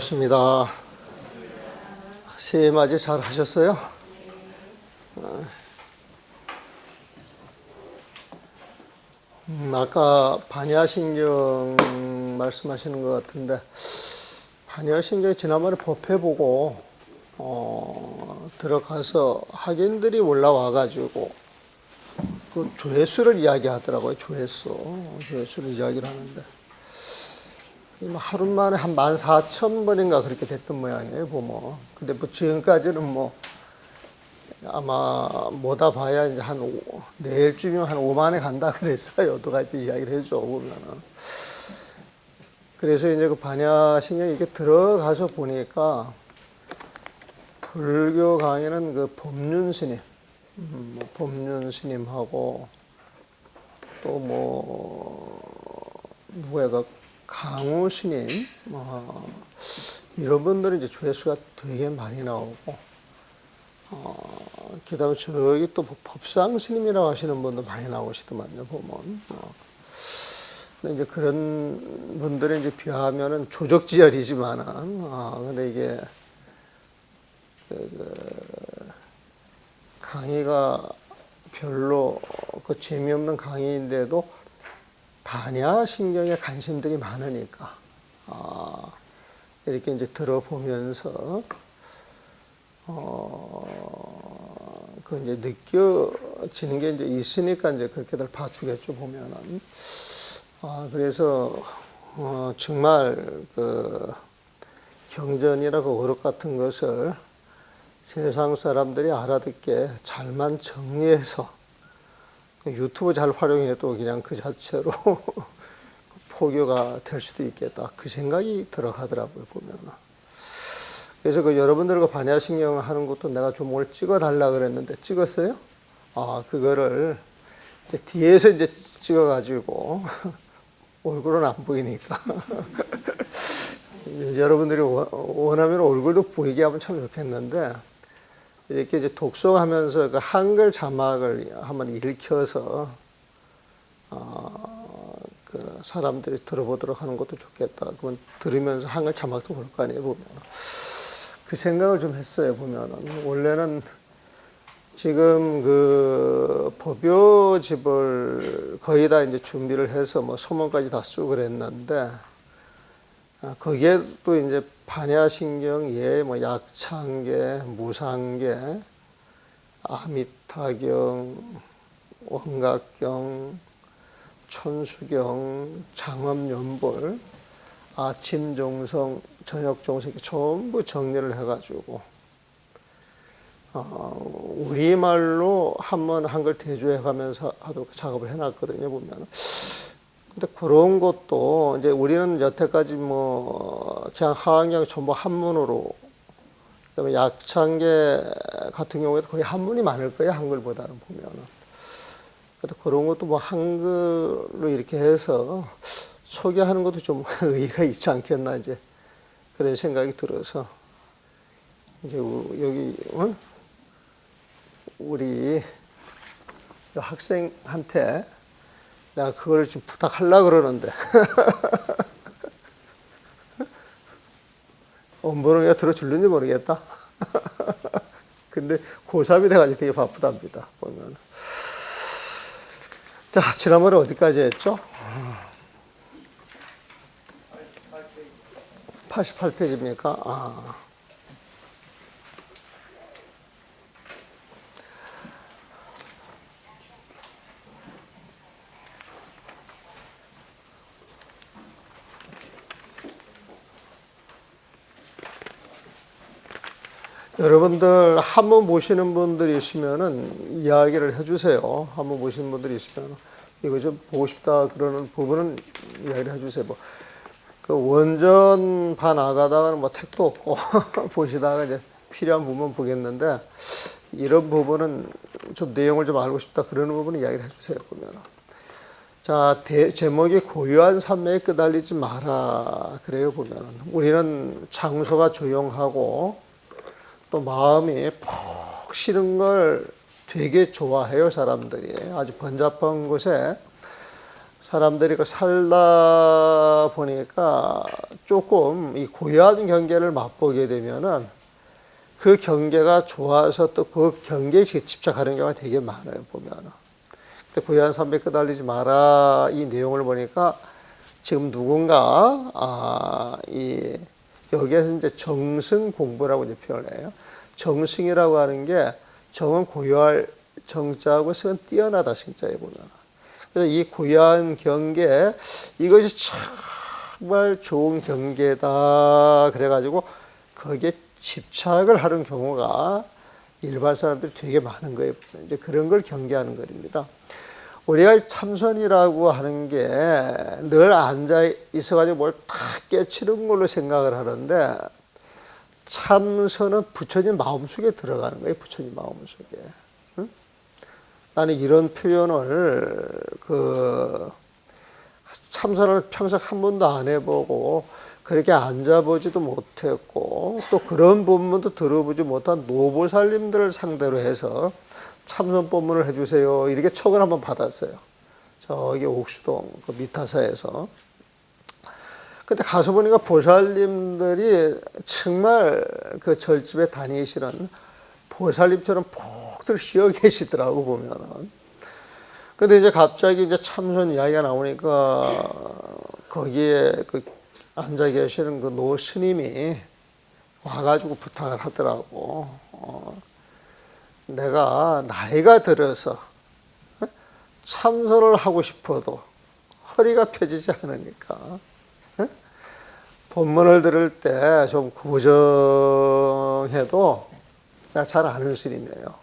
반갑습니다. 새해 맞이 잘 하셨어요? 아까 반야신경 말씀하시는 것 같은데, 반야신경 지난번에 법회 보고 들어가서 학인들이 올라와가지고 그 조회수를 이야기하더라고요. 조회수를 이야기를 하는데 하루 만에 한 14,000번인가 그렇게 됐던 모양이에요, 보면. 근데 뭐 지금까지는 뭐 아마 뭐다 봐야 이제 내일쯤이면 한 5만에 간다 그랬어요. 여러 가지 이야기를 해줘, 보면은. 그래서 이제 그 반야신경이 이렇게 들어가서 보니까 불교 강의는 그 법륜 스님, 법륜 스님하고 또 누구야, 그 강우 스님, 이런 분들은 이제 조회수가 되게 많이 나오고, 그 다음에 저기 또 법상 스님이라고 하시는 분도 많이 나오시더만요, 보면. 근데 이제 그런 분들에 이제 비하면은 조적지열이지만은, 근데 이게, 강의가 별로 그 재미없는 강의인데도 반야신경에 관심들이 많으니까, 이렇게 이제 들어보면서, 그 이제 느껴지는 게 이제 있으니까 이제 그렇게들 봐주겠죠, 보면은. 그래서, 정말 그 경전이라고 어록 같은 것을 세상 사람들이 알아듣게 잘만 정리해서 유튜브 잘 활용해도 그냥 그 자체로 포교가 될 수도 있겠다. 그 생각이 들어가더라고요, 보면은. 그래서 그 여러분들과 반야신경 하는 것도 내가 좀 오늘 찍어달라 그랬는데 찍었어요? 그거를 이제 뒤에서 이제 찍어가지고 얼굴은 안 보이니까. 여러분들이 원하면 얼굴도 보이게 하면 참 좋겠는데, 이렇게 이제 독송하면서 그 한글 자막을 한번 읽혀서 그 사람들이 들어보도록 하는 것도 좋겠다. 그러면 들으면서 한글 자막도 볼 거 아니에요, 보면. 그 생각을 좀 했어요, 보면은. 원래는 지금 그 법요집을 거의 다 이제 준비를 해서 뭐 소문까지 다 쓰고 그랬는데, 거기에 또 이제 반야신경 예, 뭐 약창계, 무상계, 아미타경, 원각경, 천수경, 장엄연볼, 아침종성, 저녁종성 전부 정리를 해가지고 우리말로 한번 한글 대조해가면서 하도록 작업을 해놨거든요, 보면은. 근데 그런 것도 이제 우리는 여태까지 그냥 하학경 전부 한문으로, 그다음에 약창계 같은 경우에도 거의 한문이 많을 거예요, 한글보다는 보면은. 근데 그런 것도 한글로 이렇게 해서 소개하는 것도 좀 의의가 있지 않겠나, 이제 그런 생각이 들어서 이제 여기 우리 학생한테 내가 그걸 좀 부탁하려고 그러는데 엄번호가 들어줄는지 모르겠다. 근데 고3이 돼가지고 되게 바쁘답니다, 보면. 자, 지난번에 어디까지 했죠? 88페이지입니까? 여러분들 한번 보시는 분들이 있으면은 이야기를 해주세요. 한번 보시는 분들이 있으면 이거 좀 보고 싶다 그러는 부분은 이야기를 해주세요. 그 원전 반 나가다가는 택도 없고 보시다가 이제 필요한 부분 보겠는데, 이런 부분은 좀 내용을 좀 알고 싶다 그러는 부분은 이야기를 해주세요, 보면은. 자, 제목이 고요한 산매에 끄달리지 마라 그래요, 보면은. 우리는 장소가 조용하고 또 마음이 푹 쉬는 걸 되게 좋아해요, 사람들이. 아주 번잡한 곳에 사람들이 그 살다 보니까 조금 이 고요한 경계를 맛보게 되면은 그 경계가 좋아서 또 그 경계에 집착하는 경우가 되게 많아요, 보면은. 근데 고요한 삶에 끄달리지 마라 이 내용을 보니까 지금 누군가 여기에서 이제 정승 공부라고 이제 표현을 해요. 정승이라고 하는 게 정은 고요할 정자하고 승은 뛰어나다 승자에 보면. 그래서 이 고요한 경계 이것이 정말 좋은 경계다 그래가지고 거기에 집착을 하는 경우가 일반 사람들이 되게 많은 거예요. 이제 그런 걸 경계하는 거입니다. 우리가 참선이라고 하는 게 늘 앉아 있어가지고 뭘 탁 깨치는 걸로 생각을 하는데 참선은 부처님 마음속에 들어가는 거예요. 부처님 마음속에. 응? 나는 이런 표현을 참선을 평생 한 번도 안 해보고 그렇게 앉아보지도 못했고 또 그런 법문도 들어보지 못한 노보살님들을 상대로 해서 참선 법문을 해주세요. 이렇게 척을 한번 받았어요. 저기 옥수동 그 미타사에서. 근데 가서 보니까 보살님들이 정말 그 절집에 다니시는 보살님처럼 푹들 쉬어 계시더라고 보면은. 근데 이제 갑자기 이제 참선 이야기가 나오니까 거기에 그 앉아 계시는 그 노 스님이 와가지고 부탁을 하더라고. 내가 나이가 들어서 참선을 하고 싶어도 허리가 펴지지 않으니까 법문을 들을 때 좀 고정해도 나 잘 아는 스님이에요.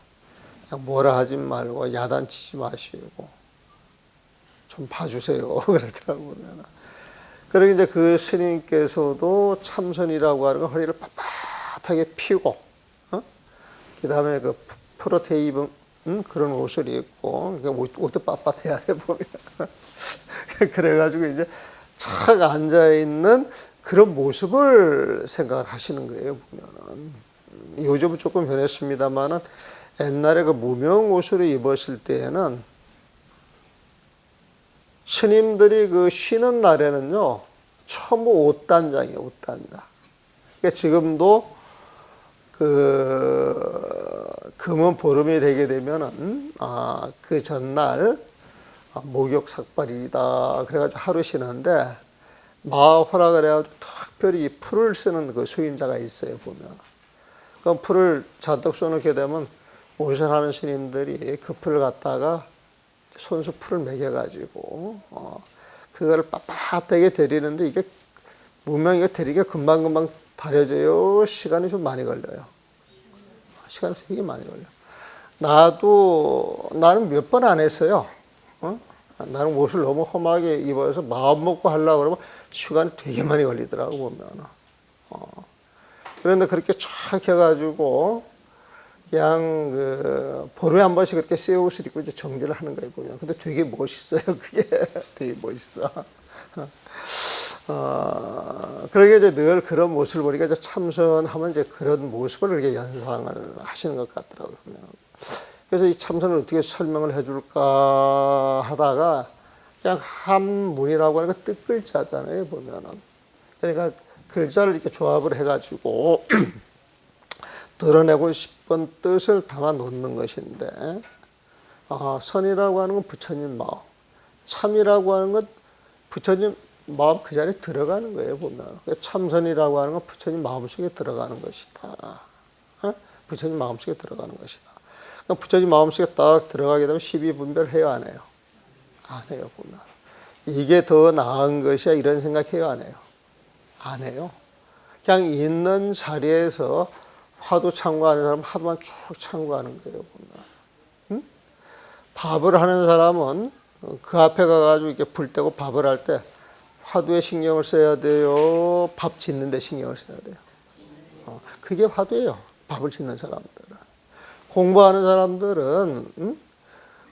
그냥 뭐라 하지 말고 야단치지 마시고 좀 봐주세요. 그러더라고요. 그러고 이제 그 스님께서도 참선이라고 하는 건 허리를 빳빳하게 펴고 그 다음에 그 프로테 입은 그런 옷을 입고 옷도 빳빳해야 돼 보면 그래가지고 이제 착 앉아 있는 그런 모습을 생각을 하시는 거예요 보면은. 요즘은 조금 변했습니다만은 옛날에 그 무명 옷을 입었을 때에는 스님들이 그 쉬는 날에는요 전부 옷단장이에요, 옷단장. 그러니까 지금도 금은 보름이 되게 되면은 그 전날 목욕 삭발이다 그래가지고 하루 쉬는데 마허라 그래가지고 특별히 이 풀을 쓰는 그 수임자가 있어요 보면. 그 풀을 잔뜩 써놓게 되면 오선하는 스님들이 그 풀을 갖다가 손수 풀을 매겨가지고 그거를 빳빳하게 데리는데 이게 무명이가 데리기가 금방금방 다려져요. 시간이 좀 많이 걸려요. 시간이 되게 많이 걸려. 나는 몇 번 안 했어요. 나는 옷을 너무 험하게 입어서 마음 먹고 하려고 그러면 시간이 되게 많이 걸리더라고 보면. 그런데 그렇게 촥 해가지고 그냥 보름에 한 번씩 그렇게 새 옷을 입고 이제 정제를 하는 거예요 보면. 근데 되게 멋있어요. 그게 되게 멋있어. 그러게 이제 늘 그런 모습을 보니까 이제 참선하면 이제 그런 모습을 이렇게 연상을 하시는 것 같더라고요. 그래서 이 참선을 어떻게 설명을 해줄까 하다가 그냥 한문이라고 하는 거 뜻글자잖아요, 보면은. 그러니까 글자를 이렇게 조합을 해가지고 드러내고 싶은 뜻을 담아 놓는 것인데, 선이라고 하는 건 부처님 마음, 참이라고 하는 건 부처님 마음 그 자리에 들어가는 거예요, 보면. 참선이라고 하는 건 부처님 마음속에 들어가는 것이다. 부처님 마음속에 들어가는 것이다. 그러니까 부처님 마음속에 딱 들어가게 되면 12분별 해요, 안 해요? 안 해요, 보면. 이게 더 나은 것이야, 이런 생각해요, 안 해요? 안 해요. 그냥 있는 자리에서 화두 참고하는 사람은 화두만 쭉 참고하는 거예요, 보면. 밥을 하는 사람은 그 앞에 가가지고 이렇게 불 떼고 밥을 할 때 화두에 신경을 써야 돼요? 밥 짓는 데 신경을 써야 돼요? 그게 화두예요. 밥을 짓는 사람들은. 공부하는 사람들은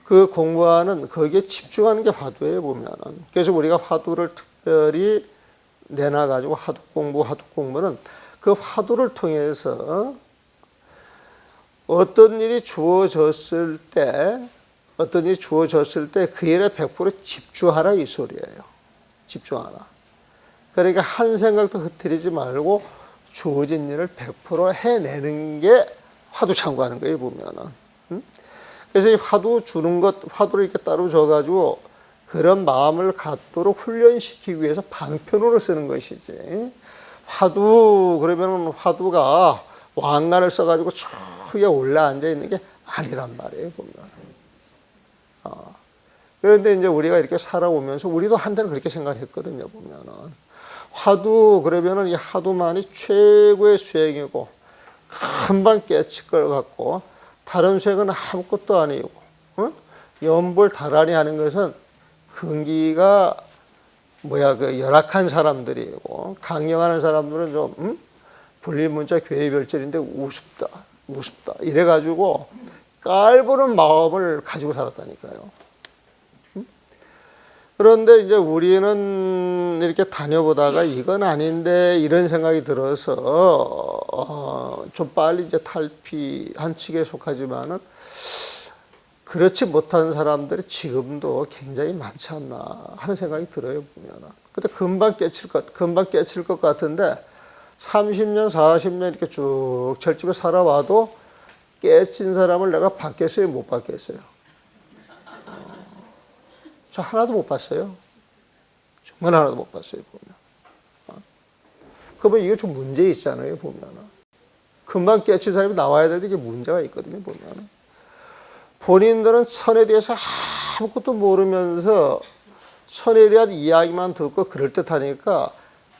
그 공부하는 거기에 집중하는 게 화두예요 보면은. 그래서 우리가 화두를 특별히 내놔가지고 화두 공부는 그 화두를 통해서 어떤 일이 주어졌을 때 어떤 일이 주어졌을 때 그 일에 100% 집중하라 이 소리예요. 집중하라. 그러니까 한 생각도 흐트리지 말고 주어진 일을 100% 해내는 게 화두 참고하는 거예요, 보면은. 그래서 이 화두 주는 것, 화두를 이렇게 따로 줘가지고 그런 마음을 갖도록 훈련시키기 위해서 방편으로 쓰는 것이지. 화두, 그러면 화두가 왕관을 써가지고 저 위에 올라앉아 있는 게 아니란 말이에요, 보면. 그런데 이제 우리가 이렇게 살아오면서 우리도 한때는 그렇게 생각했거든요, 보면은. 화두, 그러면은 이 화두만이 최고의 수행이고, 금방 깨칠 걸 같고, 다른 수행은 아무것도 아니고, 연불 다란히 하는 것은 근기가 그 열악한 사람들이고, 강령하는 사람들은 좀, 분리문자 교회별절인데 우습다. 이래가지고, 깔보는 마음을 가지고 살았다니까요. 그런데 이제 우리는 이렇게 다녀보다가 이건 아닌데 이런 생각이 들어서 좀 빨리 이제 탈피한 측에 속하지만은 그렇지 못한 사람들이 지금도 굉장히 많지 않나 하는 생각이 들어요, 보면은. 근데 금방 깨칠 것 같은데 30년, 40년 이렇게 쭉 철집에 살아와도 깨친 사람을 내가 봤겠어요, 못 봤겠어요? 저 하나도 못 봤어요. 정말 하나도 못 봤어요, 보면. 그러면 이게 좀 문제 있잖아요, 보면은. 금방 깨친 사람이 나와야 되는데 이게 문제가 있거든요, 보면은. 본인들은 선에 대해서 아무것도 모르면서 선에 대한 이야기만 듣고 그럴듯하니까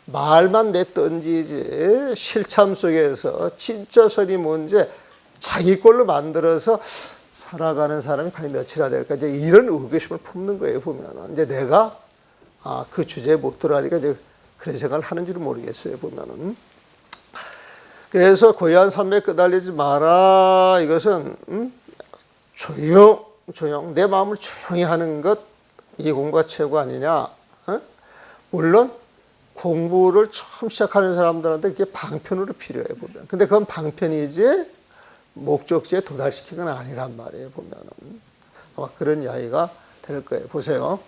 말만 내던지지 실참 속에서 진짜 선이 뭔지 자기 걸로 만들어서 살아가는 사람이 과연 몇이나 될까? 이제 이런 의구심을 품는 거예요, 보면은. 이제 내가, 그 주제에 못 들어가니까 이제 그런 생각을 하는지를 모르겠어요, 보면은. 그래서 고요한 삶에 끄달리지 마라. 이것은, 조용. 내 마음을 조용히 하는 것, 이 공부가 최고 아니냐. 물론, 공부를 처음 시작하는 사람들한테 그게 방편으로 필요해, 보면. 근데 그건 방편이지, 목적지에 도달시킨 건 아니란 말이에요, 보면은. 아마 그런 이야기가 될 거예요. 보세요.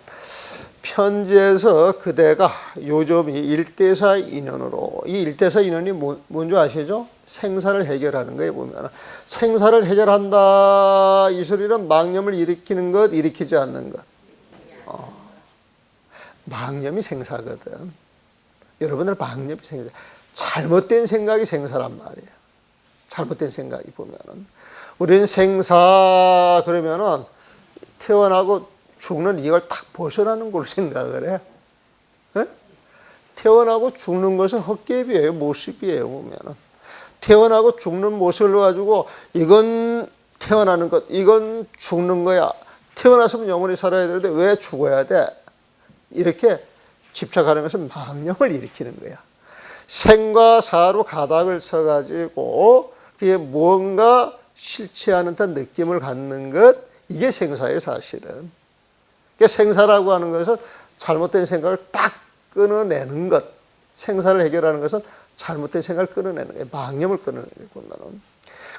편지에서 그대가 요즘 이 일대사 인연으로, 이 일대사 인연이 뭔지 아시죠? 생사를 해결하는 거예요, 보면은. 생사를 해결한다, 이 소리는 망념을 일으키는 것, 일으키지 않는 것. 망념이 생사거든. 여러분들 망념이 생사. 잘못된 생각이 생사란 말이에요. 잘못된 생각이 보면은. 우리는 생사, 그러면은 태어나고 죽는 이걸 딱 벗어나는 걸로 생각을 해. 네? 태어나고 죽는 것은 헛개비예요, 모습이에요, 보면은. 태어나고 죽는 모습을 가지고 이건 태어나는 것, 이건 죽는 거야. 태어났으면 영원히 살아야 되는데 왜 죽어야 돼? 이렇게 집착하는 것은 망념을 일으키는 거야. 생과 사로 가닥을 쳐가지고 그게 뭔가 싫지 않은 듯한 느낌을 갖는 것, 이게 생사예요, 사실은. 생사라고 하는 것은 잘못된 생각을 딱 끊어내는 것. 생사를 해결하는 것은 잘못된 생각을 끊어내는 거예요. 망념을 끊어내는 거예요.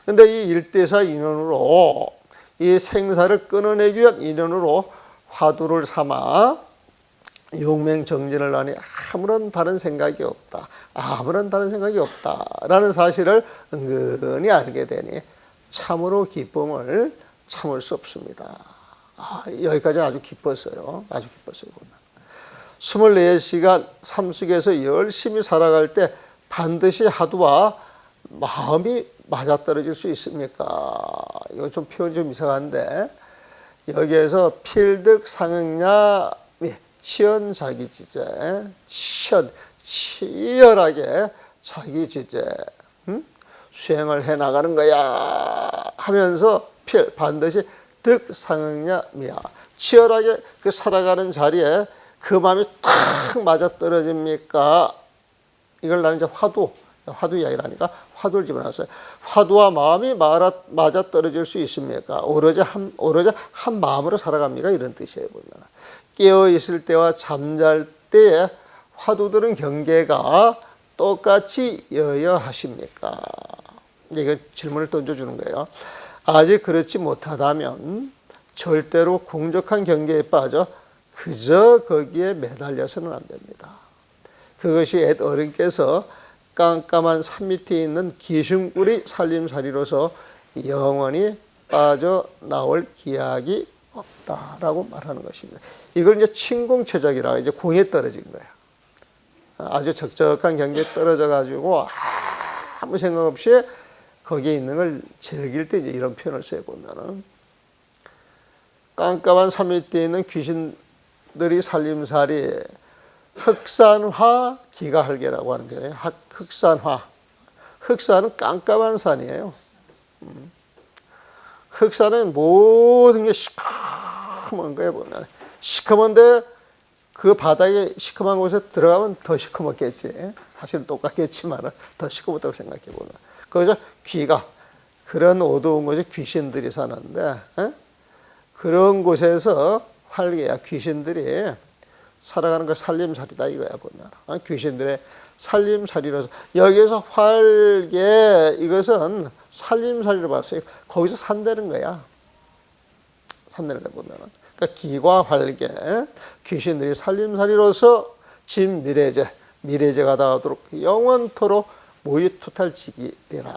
그런데 이 일대사 인연으로 이 생사를 끊어내기 위한 인연으로 화두를 삼아 용맹정진을 하니 아무런 다른 생각이 없다. 라는 사실을 은근히 알게 되니 참으로 기쁨을 참을 수 없습니다. 여기까지 아주 기뻤어요. 아주 기뻤어요. 24시간 삶 속에서 열심히 살아갈 때 반드시 화두와 마음이 맞아떨어질 수 있습니까? 이거 좀 표현이 좀 이상한데, 여기에서 필득 상응냐 치연자기지제, 치열하게 자기지제, 수행을 해나가는 거야 하면서 반드시 득상응냐 미야, 치열하게 그 살아가는 자리에 그 마음이 탁 맞아떨어집니까? 이걸 나는 이제 화두 이야기를 하니까 화두를 집어넣었어요. 화두와 마음이 맞아떨어질 수 있습니까? 오로지 한 마음으로 살아갑니까? 이런 뜻이에요, 보면. 깨어있을 때와 잠잘 때의 화두들은 경계가 똑같이 여여하십니까? 이거 질문을 던져주는 거예요. 아직 그렇지 못하다면 절대로 공적한 경계에 빠져 그저 거기에 매달려서는 안 됩니다. 그것이 옛 어른께서 깜깜한 산 밑에 있는 기승꿀이 살림살이로서 영원히 빠져나올 기약이 없다라고 말하는 것입니다. 이걸 이제 침공체적이라 이제 공에 떨어진 거예요. 아주 적적한 경계에 떨어져 가지고 아무 생각 없이 거기에 있는 걸 즐길 때 이제 이런 표현을 써요. 보면은 깜깜한 산 밑에 있는 귀신들이 살림살이 흑산화 기가할개라고 하는 거예요. 흑산화. 흑산은 깜깜한 산이에요. 흑산은 모든 게 시커먼 거예요. 보면 시커먼데 그 바닥에 시커먼 곳에 들어가면 더 시커멓겠지. 사실은 똑같겠지만 더 시커멓다고 생각해 보면. 거기서 귀가 그런 어두운 곳에 귀신들이 사는데 그런 곳에서 활개야 귀신들이 살아가는 거 살림살이다 이거야 보면. 귀신들의 살림살이라서 여기서 활개 이것은 살림살이로 봤어요. 거기서 산다는 거야. 산다는 거 보면은. 그러니까 기과 활개 귀신들이 살림살이로서 진 미래제가 닿도록 영원토록 모유투탈지기리라.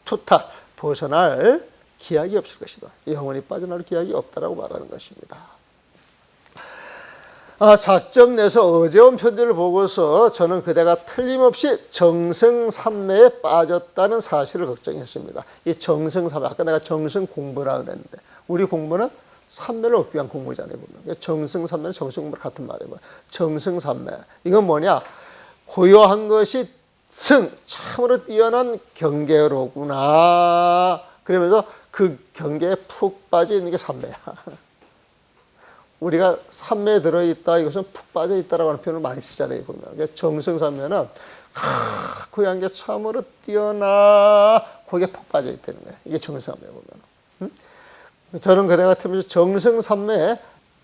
투탈 벗어날 기약이 없을 것이다. 영원히 빠져나올 기약이 없다라고 말하는 것입니다. 작정 내서 어제온 편지를 보고서 저는 그대가 틀림없이 정승삼매에 빠졌다는 사실을 걱정했습니다. 이 정승삼매, 아까 내가 정승 공부라 그랬는데 우리 공부는 삼매를 얻기 위한 공부잖아요. 보면. 정승삼매는 정승공부랑 같은 말이에요. 정승삼매. 이건 뭐냐? 고요한 것이 승, 참으로 뛰어난 경계로구나. 그러면서 그 경계에 푹 빠져 있는 게 삼매야. 우리가 삼매에 들어있다, 이것은 푹 빠져 있다라고 하는 표현을 많이 쓰잖아요. 보면. 정승삼매는 고요한 게 참으로 뛰어나, 거기에 푹 빠져 있다는 거예요. 이게 정승삼매 보면. 저는 그대 같으면서 정승삼매에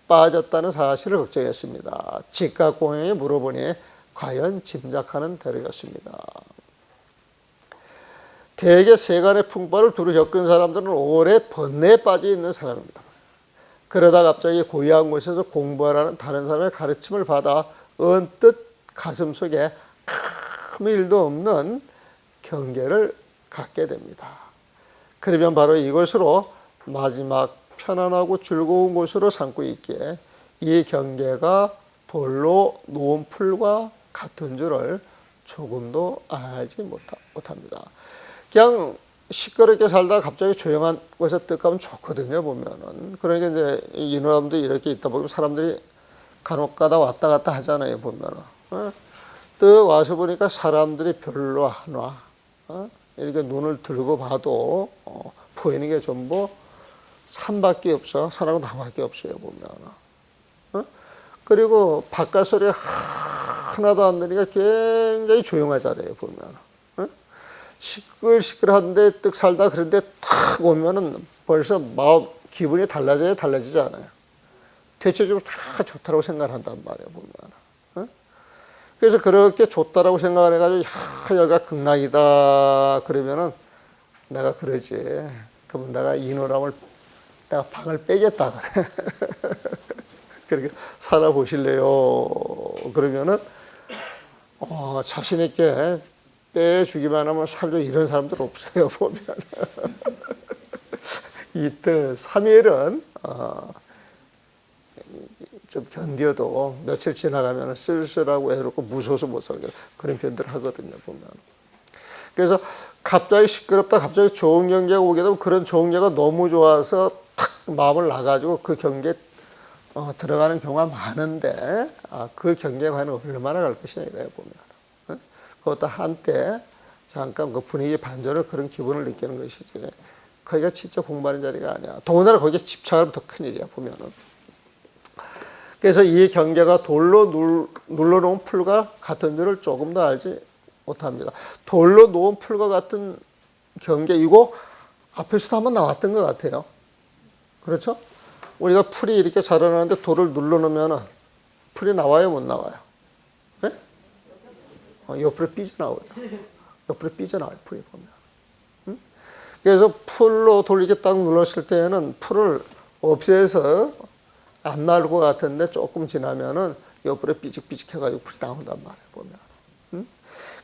빠졌다는 사실을 걱정했습니다. 직각공양에 물어보니 과연 짐작하는 대로였습니다. 대개 세간의 풍파를 두루 겪은 사람들은 오래 번뇌에 빠져 있는 사람입니다. 그러다 갑자기 고요한 곳에서 공부하라는 다른 사람의 가르침을 받아 언뜻 가슴속에 아무 일도 없는 경계를 갖게 됩니다. 그러면 바로 이것으로 마지막 편안하고 즐거운 곳으로 삼고 있기에 이 경계가 돌로 놓은 풀과 같은 줄을 조금도 알지 못합니다. 그냥 시끄럽게 살다가 갑자기 조용한 곳에 뜩 가면 좋거든요, 보면은. 그러니까 이제 인후암도 이렇게 있다 보면 사람들이 간혹 가다 왔다 갔다 하잖아요, 보면은. 뜩 와서 보니까 사람들이 별로 안 와. 이렇게 눈을 들고 봐도 보이는 게 전부 산밖에 없어. 산하고 나밖에 없어요, 보면은. 그리고 바깥 소리가 하나도 안 들리니까 굉장히 조용하잖아요, 보면은. 시끌시끌한데 뜩 살다 그런데 탁 오면은 벌써 마음 기분이 달라지지 않아요. 대체적으로 다 좋다라고 생각한단 말이에요, 보면. 그래서 그렇게 좋다라고 생각을 해가지고 여기가 극락이다 그러면은 내가 그러지. 그러면 내가 인후람을 내가 방을 빼겠다 그래. 그렇게 살아보실래요? 그러면은 자신 있게 빼주기만 하면 살죠. 이런 사람들 없어요, 보면. 이틀, 3일은, 좀 견뎌도 며칠 지나가면 쓸쓸하고 외롭고 무서워서 못 살게 그런 표현들을 하거든요, 보면. 그래서 갑자기 시끄럽다, 갑자기 좋은 경계가 오게 되면 그런 좋은 경계가 너무 좋아서 탁 마음을 놔가지고 그 경계에 들어가는 경우가 많은데, 그 경계가 과연 얼마나 갈 것이냐 이거예요, 보면. 그것도 한때 잠깐 그 분위기 반전을 그런 기분을 느끼는 것이지. 거기가 진짜 공부하는 자리가 아니야. 더군다나 거기에 집착하면 더 큰일이야, 보면은. 그래서 이 경계가 돌로 눌러놓은 풀과 같은 줄을 조금 더 알지 못합니다. 돌로 놓은 풀과 같은 경계, 이거 앞에서도 한번 나왔던 것 같아요. 그렇죠? 우리가 풀이 이렇게 자라나는데 돌을 눌러놓으면 풀이 나와요, 못 나와요? 옆으로 삐져나오죠. 옆으로 삐져나와요, 풀이 보면. 그래서 풀로 돌 이렇게 딱 눌렀을 때에는 풀을 없애서 안 나올 것 같은데 조금 지나면은 옆으로 삐직삐직해가지고 불이 나온단 말이에요, 보면.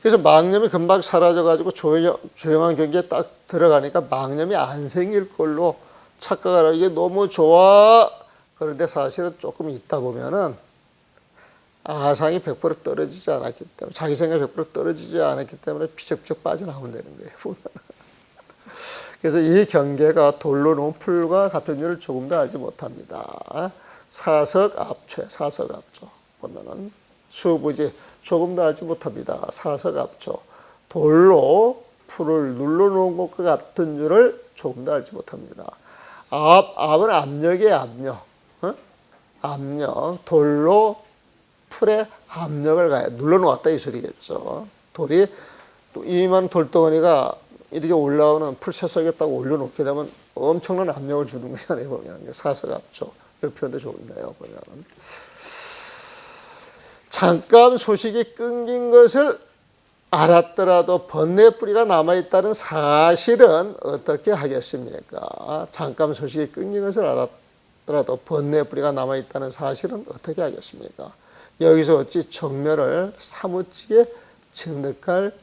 그래서 망념이 금방 사라져가지고 조용한 경기에 딱 들어가니까 망념이 안 생길 걸로 착각을 하고 이게 너무 좋아. 그런데 사실은 조금 있다 보면은 아상이 100% 떨어지지 않았기 때문에, 자기 생각이 100% 떨어지지 않았기 때문에 피적피적 빠져나오면 되는 거예요, 보면. 그래서 이 경계가 돌로 놓은 풀과 같은 줄을 조금 더 알지 못합니다. 사석압초에 사석압초 보면은 수부지 조금 더 알지 못합니다. 사석압초 돌로 풀을 눌러놓은 것과 같은 줄을 조금 더 알지 못합니다. 압은 압력이에요. 압력. 압력. 돌로 풀에 압력을 가해 눌러놓았다 이 소리겠죠. 돌이 이만 돌덩어리가 이렇게 올라오는 풀 새석에 딱 올려놓게 되면 엄청난 압력을 주는 거잖아요. 보면 사석압초. 이 표현도 좋은데요. 보면 잠깐 소식이 끊긴 것을 알았더라도 번뇌 뿌리가 남아있다는 사실은 어떻게 하겠습니까? 잠깐 소식이 끊긴 것을 알았더라도 번뇌 뿌리가 남아있다는 사실은 어떻게 하겠습니까? 여기서 어찌 정멸을 사무치게 증득할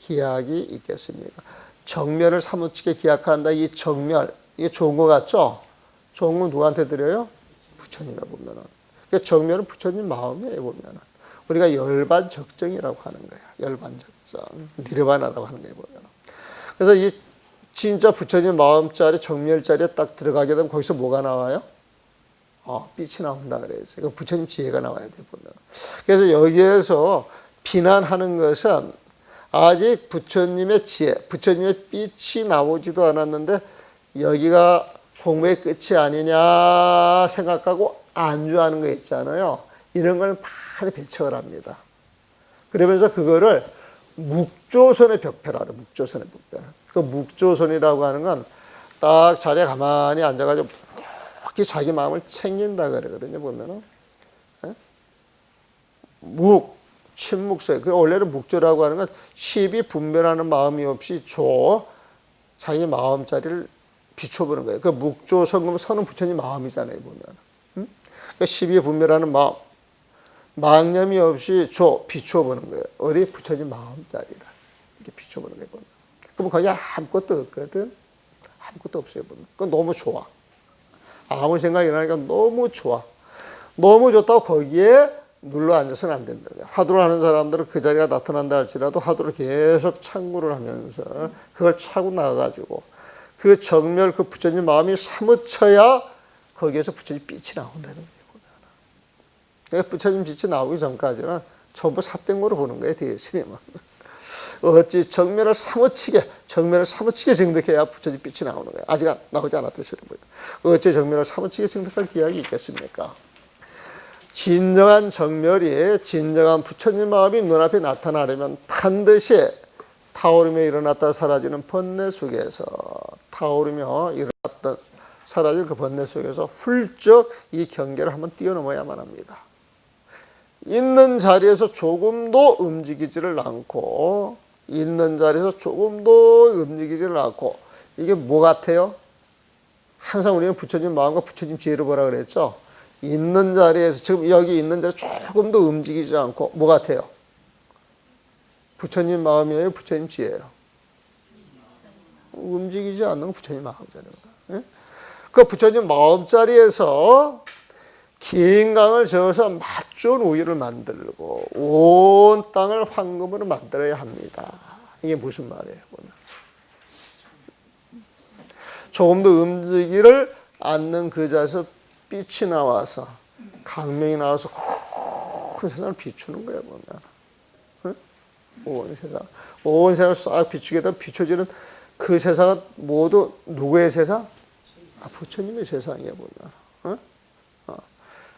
기약이 있겠습니까? 정멸을 사무치게 기약한다. 이 정멸, 이게 좋은 것 같죠? 좋은 건 누구한테 드려요? 부처님에 보면은. 그러니까 정멸은 부처님 마음이에요, 보면은. 우리가 열반적정이라고 하는 거예요. 열반적정. 니르바나라고 하는 거예요, 보면은. 그래서 이 진짜 부처님 마음자리, 정멸자리에 딱 들어가게 되면 거기서 뭐가 나와요? 빛이 나온다 그래야지. 그 부처님 지혜가 나와야 돼, 보면. 그래서 여기에서 비난하는 것은 아직 부처님의 지혜, 부처님의 빛이 나오지도 않았는데 여기가 공부의 끝이 아니냐 생각하고 안주하는 거 있잖아요. 이런 걸 많이 배척을 합니다. 그러면서 그거를 묵조선의 벽패라고 묵조선의 벽패. 그 묵조선이라고 하는 건 딱 자리에 가만히 앉아가지고 이렇게 자기 마음을 챙긴다 그러거든요. 보면은 침묵소에. 그 원래는 묵조라고 하는 건 시비 분별하는 마음이 없이 자기 마음자리를 비춰보는 거예요. 그 묵조 선은 부처님 마음이잖아요, 보면. 그 시비 분별하는 마음, 망념이 없이 비춰보는 거예요. 어디? 부처님 마음자리를 이렇게 비춰보는 거예요, 보면. 그럼 거기 아무것도 없거든. 아무것도 없어요, 보면. 그건 너무 좋아. 아무 생각이 나니까 너무 좋아. 너무 좋다고 거기에 눌러 앉아서는 안 된다. 화두를 하는 사람들은 그 자리가 나타난다 할지라도 화두를 계속 참고를 하면서 그걸 차고 나가가지고 그 정멸, 그 부처님 마음이 사무쳐야 거기에서 부처님 빛이 나온다는 거예요. 그러니까 부처님 빛이 나오기 전까지는 전부 삿된 거로 보는 거예요. 뒤에 스님은. 어찌 정멸을 사무치게 증득해야 부처님 빛이 나오는 거예요. 아직 나오지 않았던 소리고요. 어찌 정멸을 사무치게 증득할 기약이 있겠습니까? 진정한 정멸이 진정한 부처님 마음이 눈앞에 나타나려면 반드시 타오르며 일어났다 사라지는 번뇌 속에서 타오르며 일어났다 사라질 그 번뇌 속에서 훌쩍 이 경계를 한번 뛰어넘어야만 합니다. 있는 자리에서 조금도 움직이지를 않고 이게 뭐 같아요? 항상 우리는 부처님 마음과 부처님 지혜를 보라 그랬죠? 있는 자리에서 지금 여기 있는 자리 조금도 움직이지 않고 뭐 같아요? 부처님 마음이에요? 부처님 지혜예요? 움직이지 않는 부처님 마음자리입니다. 그 부처님 마음자리에서 긴 강을 저어서 맛 좋은 우유를 만들고 온 땅을 황금으로 만들어야 합니다. 이게 무슨 말이에요? 조금도 움직이를 않는 그 자리에서 빛이 나와서 강명이 나와서 온 세상을 비추는 거예요. 보면 온 세상을 싹 비추게 되면 비춰지는 그 세상은 모두 누구의 세상? 부처님의 세상이에요. 보면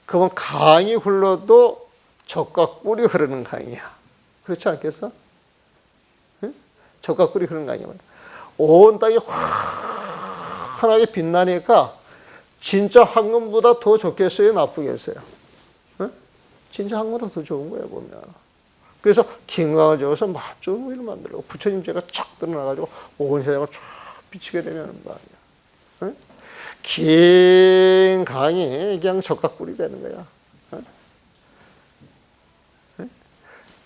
그러면 강이 흘러도 젖과 꿀이 흐르는 강이야. 그렇지 않겠어? 젖과 꿀이 흐르는 강이야. 온 땅이 환하게 빛나니까 진짜 황금보다 더 좋겠어요? 나쁘겠어요? 진짜 황금보다 더 좋은 거예요, 보면. 그래서 긴 강을 저어서 맛 좋은 우유를 만들고 부처님 죄가 쫙 드러나가지고 온 세상을 쫙 비치게 되는 거 아니야. 긴 강이 그냥 적각꿀이 되는 거야.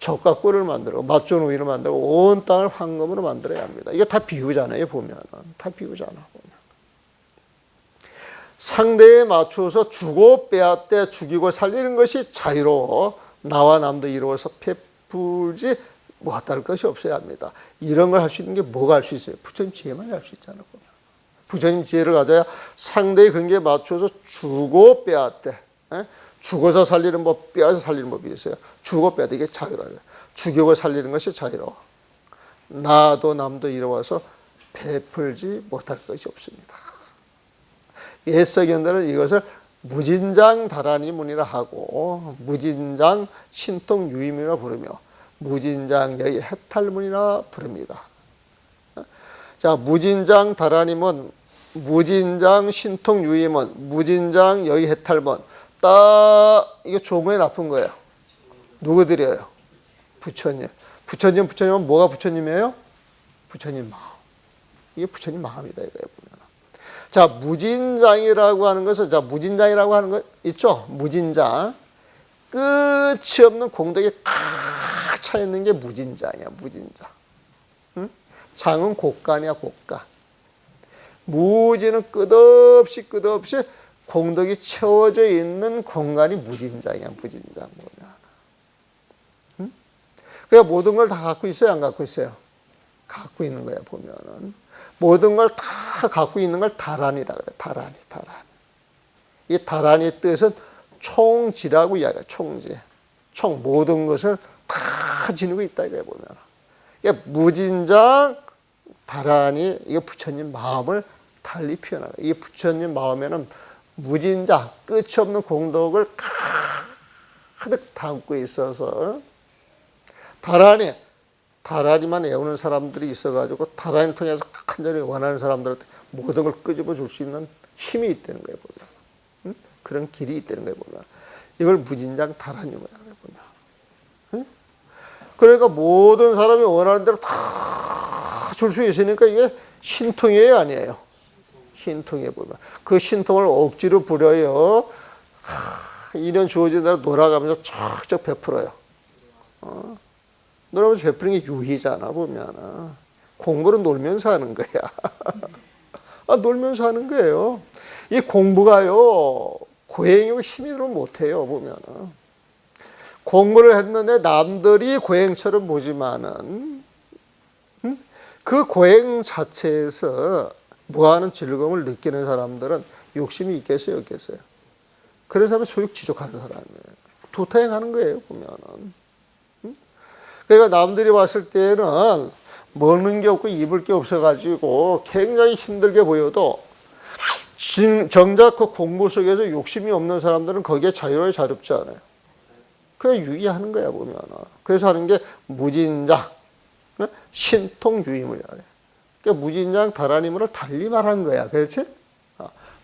적각꿀을 만들고 맛좋은 우유를 만들고 온 땅을 황금으로 만들어야 합니다. 이게 다 비유잖아요. 보면은 다 비유잖아. 보면. 상대에 맞춰서 주고 빼앗되 죽이고 살리는 것이 자유로워 나와 남도 이루어서 베풀지 못할 것이 없어야 합니다. 이런 걸 할 수 있는 게 뭐가 할 수 있어요? 부처님 지혜만 할 수 있잖아요. 보면. 부처님 지혜를 가져야 상대의 근기에 맞춰서 주고 빼앗되 죽어서 살리는 법, 빼앗아 살리는 법이 있어요. 주고 빼앗아 이게 자유로워요. 죽이고 살리는 것이 자유로워. 나도 남도 이루어서 베풀지 못할 것이 없습니다. 옛석연들은 이것을 무진장 다라니문이라 하고 무진장 신통유임이라 부르며 무진장 여의 해탈문이라 부릅니다. 자, 무진장 다라니문, 무진장 신통유임은, 무진장 여의 해탈문. 딱 이게 조문에 나쁜 거예요. 누구 드려요? 부처님. 부처님은 뭐가 부처님이에요? 부처님 마음. 이게 부처님 마음이다 이거예요. 보면. 자, 무진장이라고 하는 것은 무진장이라고 하는 거 있죠? 무진장. 끝이 없는 공덕이 꽉 차 있는 게 무진장이야. 무진장. 응? 장은 곡간이야. 곡간. 무지는 끝없이 공덕이 채워져 있는 공간이 무진장이야. 무진장. 응? 그러니까 모든 걸 다 갖고 있어요? 안 갖고 있어요? 갖고 있는 거야. 보면은. 모든 걸 다 갖고 있는 걸 다란이라 그래. 다란이. 이 다란이의 뜻은 총지라고 이야기해요. 총지. 모든 것을 다 지니고 있다 이거야. 보면. 이게 무진장, 다란이, 이게 부처님 마음을 달리 표현하는 거예요. 이게 부처님 마음에는 무진자, 끝이 없는 공덕을 가득 담고 있어서 다란이만 애우는 사람들이 있어가지고 다란이를 통해서 간절히 원하는 사람들한테 모든 걸 끄집어 줄 수 있는 힘이 있다는 거예요. 보면. 응? 그런 길이 있다는 거예요. 보면. 이걸 무진장 다란이라고 보면. 응? 그러니까 모든 사람이 원하는 대로 다 줄 수 있으니까 이게 신통이에요, 아니에요? 신통에 보면 그 신통을 억지로 부려요. 이런 주어진 대로 놀아가면서 척척 베풀어요. 놀아가면서 베푸는 게 유희잖아. 보면 공부는 놀면서 하는 거야. 놀면서 하는 거예요. 이 공부가요 고행이고 힘이 들어오면 못해요. 보면 공부를 했는데 남들이 고행처럼 보지만은 그 고행 자체에서 무한한 즐거움을 느끼는 사람들은 욕심이 있겠어요, 없겠어요? 그런 사람은 소욕지족하는 사람이에요. 도타행하는 거예요, 보면은. 그러니까 남들이 봤을 때는 먹는 게 없고 입을 게 없어가지고 굉장히 힘들게 보여도 정작 그 공부 속에서 욕심이 없는 사람들은 거기에 자유롭지 않아요. 그냥 유의하는 거야, 보면은. 그래서 하는 게 무진장, 신통유임을 하래. 그러니까 무진장 다라니문을 달리 말한 거야. 그렇지?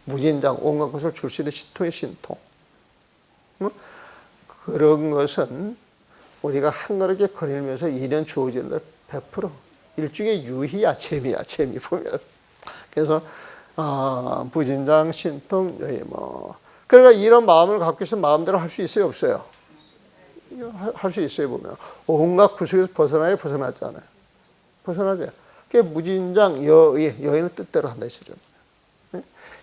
무진장, 온갖 것을 줄 수 있는 신통의 신통. 그런 것은 우리가 한 그릇에 거닐면서 2년 주어지는 걸 100% 일종의 유희야, 재미야, 재미 보면. 그래서 무진장, 신통, 뭐. 그러니까 이런 마음을 갖고 있으면 마음대로 할 수 있어요, 없어요? 할 수 있어요, 보면. 온갖 구석에서 벗어나잖아요. 벗어나죠. 그게 무진장, 여인은 뜻대로 한다, 이죠.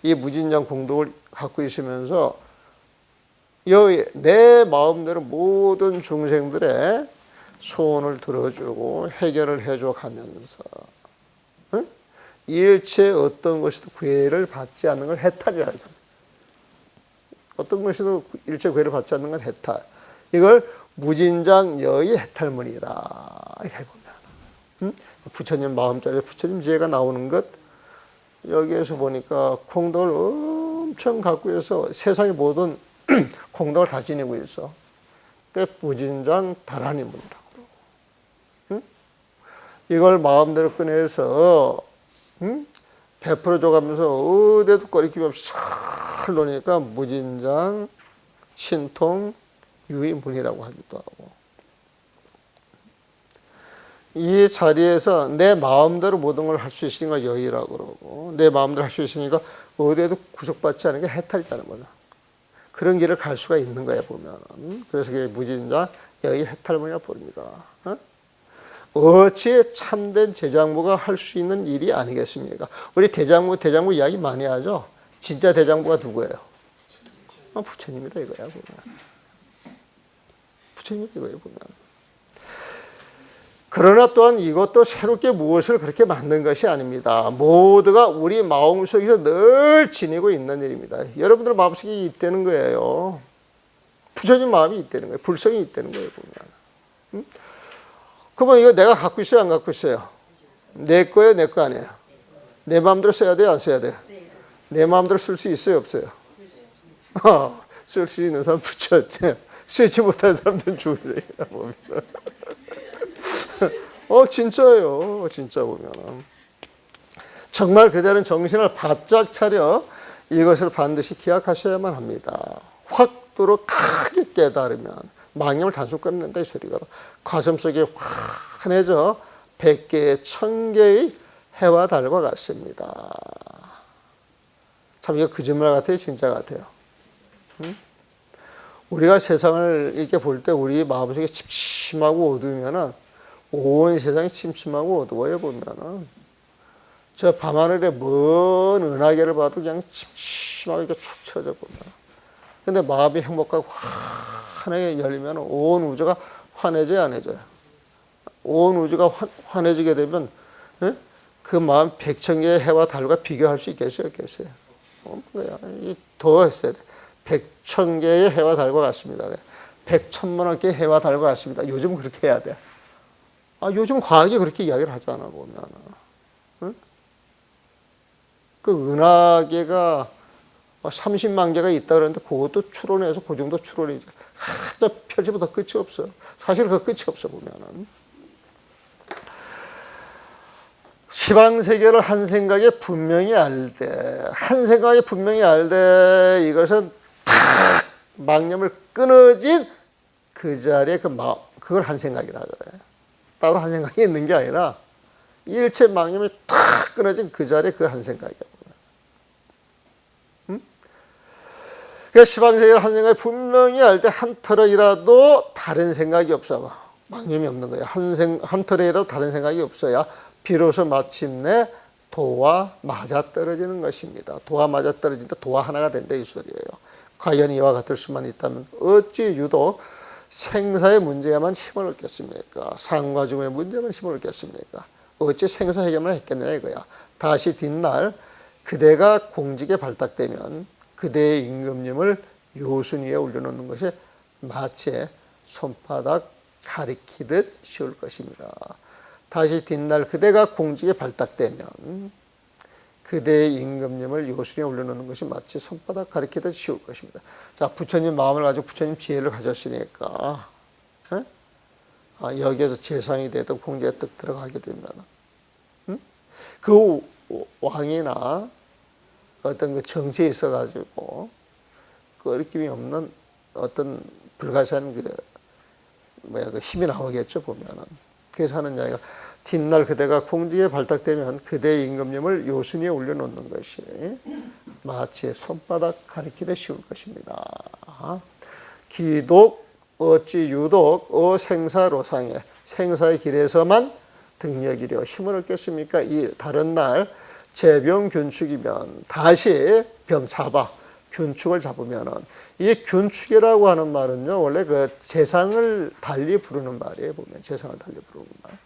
이 무진장 공덕을 갖고 있으면서 내 마음대로 모든 중생들의 소원을 들어주고 해결을 해줘 가면서 일체 어떤 것이도 구애를 받지 않는 걸 해탈이라 하잖아요. 어떤 것이도 일체 구애를 받지 않는 건 해탈. 이걸 무진장 여의 해탈문이다. 해보면 부처님 마음자리에 부처님 지혜가 나오는 것 여기에서 보니까 공덕을 엄청 갖고 있어 세상의 모든 공덕을 다 지니고 있어. 그게 무진장 다라니문이라고 그러고. 이걸 마음대로 꺼내서 베풀어줘 가면서 어디에도 꺼리낌 없이 잘 놓으니까 무진장 신통 유의문이라고 하기도 하고. 이 자리에서 내 마음대로 모든 걸 할 수 있으니까 여의라고 그러고 내 마음대로 할 수 있으니까 어디에도 구속받지 않은 게 해탈이잖아, 뭐냐. 그런 길을 갈 수가 있는 거야, 보면. 그래서 그게 무진자, 여기 해탈문이라고 부릅니다. 어찌 참된 대장부가 할 수 있는 일이 아니겠습니까? 우리 대장부 이야기 많이 하죠? 진짜 대장부가 누구예요? 부처님이다, 이거야, 보면. 부처님이다, 이거야, 보면. 그러나 또한 이것도 새롭게 무엇을 그렇게 만든 것이 아닙니다. 모두가 우리 마음속에서 늘 지니고 있는 일입니다. 여러분들 마음속에 있다는 거예요. 부처님 마음이 있다는 거예요. 불성이 있다는 거예요, 보면. 그러면 이거 내가 갖고 있어요, 안 갖고 있어요? 내 거예요, 내 거 아니에요? 내 마음대로 써야 돼요, 안 써야 돼요? 내 마음대로 쓸 수 있어요, 없어요? 쓸 수 있는 사람 부처죠. 쓰지 못하는 사람들은 죽어야 보면. 진짜예요. 진짜 보면. 정말 그대는 정신을 바짝 차려 이것을 반드시 기억하셔야만 합니다. 확도로 크게 깨달으면 망념을 단숨 끊는다 이 소리가 가슴 속에 환해져 100개의 1000개의 해와 달과 같습니다. 참 이거 거짓말 같아요, 진짜 같아요. 우리가 세상을 이렇게 볼 때 우리 마음속에 침침하고 어두우면은 온 세상이 침침하고 어두워요, 보면은. 저 밤하늘에 먼 은하계를 봐도 그냥 침침하게 이렇게 축 처져 보면. 근데 마음이 행복하고 환하게 열리면 온 우주가 환해져요, 안 해져요? 온 우주가 환해지게 되면, 그 마음 100,000개의 해와 달과 비교할 수 있겠어요, 없겠어요? 더 했어야 돼. 100,000개의 해와 달과 같습니다. 100,000만 개의 해와 달과 같습니다. 요즘 그렇게 해야 돼. 요즘 과학이 그렇게 이야기를 하잖아, 보면. 응? 그 은하계가 30만 개가 있다 그러는데 그것도 추론해서 그 정도 추론이지. 펼치보다 끝이 없어. 사실 그 끝이 없어, 보면은. 시방세계를 한 생각에 분명히 알 때, 한 생각에 분명히 알 때 이것은 탁 망념을 끊어진 그 자리에 그 마음, 그걸 한 생각이라 그래. 따로 한 생각이 있는 게 아니라 일체 망념이 탁 끊어진 그 자리에 그 한 생각이야. 그러니까 시방세계를 한 생각이 분명히 알 때 한 털이라도 다른 생각이 없어. 망념이 없는 거야. 한 털이라도 다른 생각이 없어야 비로소 마침내 도와 맞아떨어지는 것입니다. 도와 맞아떨어진다. 도와 하나가 된다 이 소리예요. 과연 이와 같을 수만 있다면 어찌 유독 생사의 문제에만 힘을 얻겠습니까? 상과 죽음의 문제만 힘을 얻겠습니까? 어찌 생사 해결만 했겠느냐 이거야. 다시 뒷날 그대가 공직에 발탁되면 그대의 임금님을 요순 위에 올려놓는 것이 마치 손바닥 가리키듯 쉬울 것입니다. 다시 뒷날 그대가 공직에 발탁되면 그대의 임금님을 요순 위에 올려놓는 것이 마치 손바닥 가리키듯 쉬울 것입니다. 자, 부처님 마음을 가지고 부처님 지혜를 가졌으니까 여기에서 재상이 되든 공직에 딱 들어가게 되면 그 왕이나 어떤 그 정치에 있어가지고 그 어림이 없는 어떤 불가사한 그 힘이 나오겠죠, 보면은. 그래서 하는 이야기가 뒷날 그대가 공직에 발탁되면 그대의 임금님을 요순위에 올려놓는 것이 마치 손바닥 가리키듯 쉬울 것입니다. 기독 어찌 유독 생사로상에 생사의 길에서만 등력이려 힘을 얻겠습니까? 이 다른 날 재병균축이면 다시 병 잡아 균축을 잡으면은 이 균축이라고 하는 말은요 원래 그 재상을 달리 부르는 말이에요. 보면 재상을 달리 부르는 말.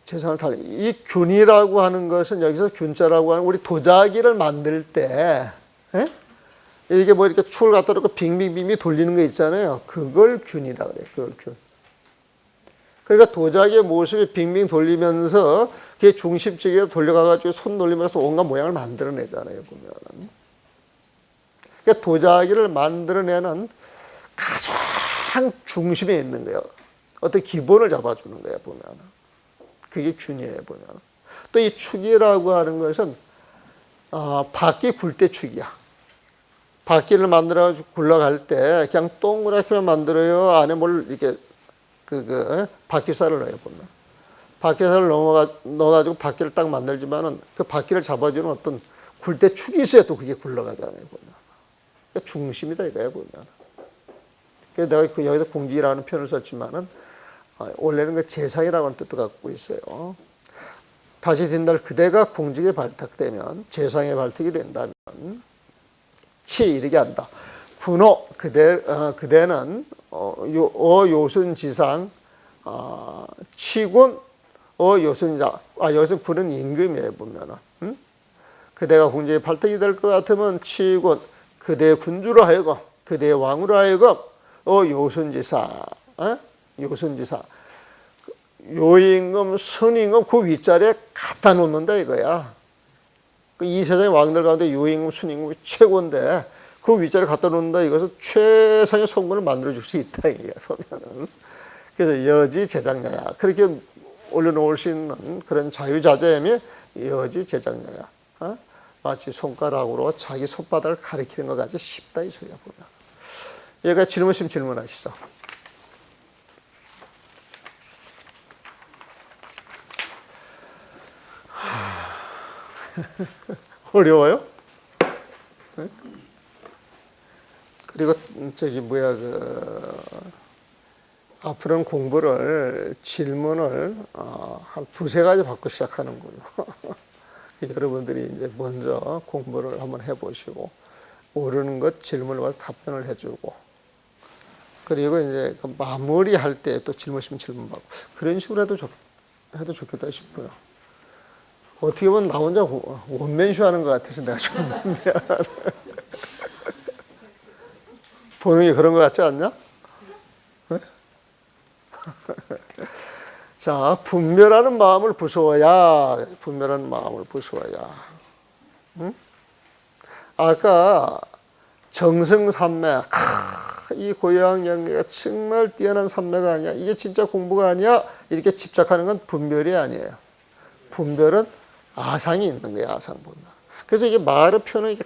재상을 달리 이 균이라고 하는 것은 여기서 균자라고 하는 우리 도자기를 만들 때 이게 뭐 이렇게 축을 갖다 놓고 빙빙빙빙 돌리는 거 있잖아요. 그걸 균이라 그래요. 그걸 균. 그러니까 도자기의 모습이 빙빙 돌리면서 그게 중심적으로 돌려가가지고 손 돌리면서 온갖 모양을 만들어내잖아요, 보면은. 그러니까 도자기를 만들어내는 가장 중심에 있는 거예요. 어떤 기본을 잡아주는 거예요, 보면은. 그게 균이에요, 보면. 또 이 축이라고 하는 것은, 바퀴 굴 때 축이야. 바퀴를 만들어가지고 굴러갈 때 그냥 동그랗게만 만들어요? 안에 뭘 이렇게 바퀴살을 넣어요, 보면. 바퀴살을 넣어가지고 바퀴를 딱 만들지만은 그 바퀴를 잡아주는 어떤 굴대축이 있어야 또 그게 굴러가잖아요. 보면. 그러니까 중심이다 이거야 보면. 그래서 내가 여기서 공직이라는 표현을 썼지만은 원래는 그 재상이라고 하는 뜻도 갖고 있어요. 다시 뒷날 그대가 공직에 발탁되면 재상에 발탁이 된다면 치 이르게 한다. 군호 그대는 요순지상 치군 요순자 여기서 군은 임금이에요 보면은 그대가 공직에 발탁이 될 것 같으면 치군 그대의 군주로 하여금 그대의 왕으로 하여금 요순지사 요순지사 요임금 순임금 그 윗자리에 갖다 놓는다 이거야. 이 세상의 왕들 가운데 요임금 순임금이 최고인데 그 윗자리에 갖다 놓는다 이것은 최상의 성군을 만들어 줄 수 있다 이게 보면은. 그래서 여지 제장녀야 그렇게 올려놓을 수 있는 그런 자유자재임이 여지 제장녀야. 마치 손가락으로 자기 손바닥을 가리키는 것 같이 쉽다 이 소리야 보면. 얘가 질문 있으면 질문하시죠. 어려워요? 그리고 앞으로는 공부를 질문을 한 두세 가지 받고 시작하는군요. 여러분들이 이제 먼저 공부를 한번 해보시고 모르는 것 질문을 봐서 답변을 해주고 그리고 이제 그 마무리할 때 또 질문 있으면 질문 받고 그런 식으로 해도 좋겠다 싶어요. 어떻게 보면 나 혼자 원맨쇼 하는 것 같아서 내가 좀 미안하네. 보는 게 그런 것 같지 않냐? 네? 자, 분별하는 마음을 부수어야. 분별하는 마음을 부수어야. 응? 아까 정승산매, 이 고요한경계가 정말 뛰어난 산매가 아니야. 이게 진짜 공부가 아니야. 이렇게 집착하는 건 분별이 아니에요. 분별은 아상이 있는 거야, 아상 보면. 그래서 이게 말의 표현은 이게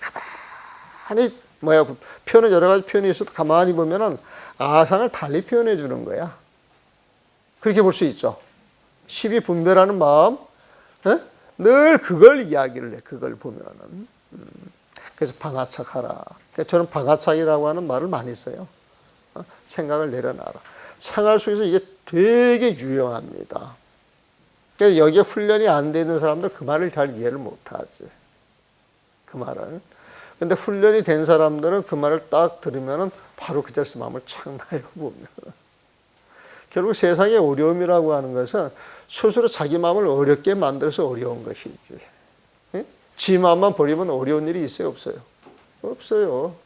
가만히 표현은 여러 가지 표현이 있어도 가만히 보면은 아상을 달리 표현해 주는 거야. 그렇게 볼 수 있죠. 십이 분별하는 마음, 늘 그걸 이야기를 해. 그걸 보면은. 그래서 방아착하라. 저는 방아착이라고 하는 말을 많이 써요. 생각을 내려놔라. 생활 속에서 이게 되게 유용합니다. 그래서 여기에 훈련이 안 되는 사람들 그 말을 잘 이해를 못하지. 그 말을. 근데 훈련이 된 사람들은 그 말을 딱 들으면은 바로 그 자리에서 마음을 착 놔요, 보면. 결국 세상의 어려움이라고 하는 것은 스스로 자기 마음을 어렵게 만들어서 어려운 것이지. 지 마음만 버리면 어려운 일이 있어요, 없어요? 없어요.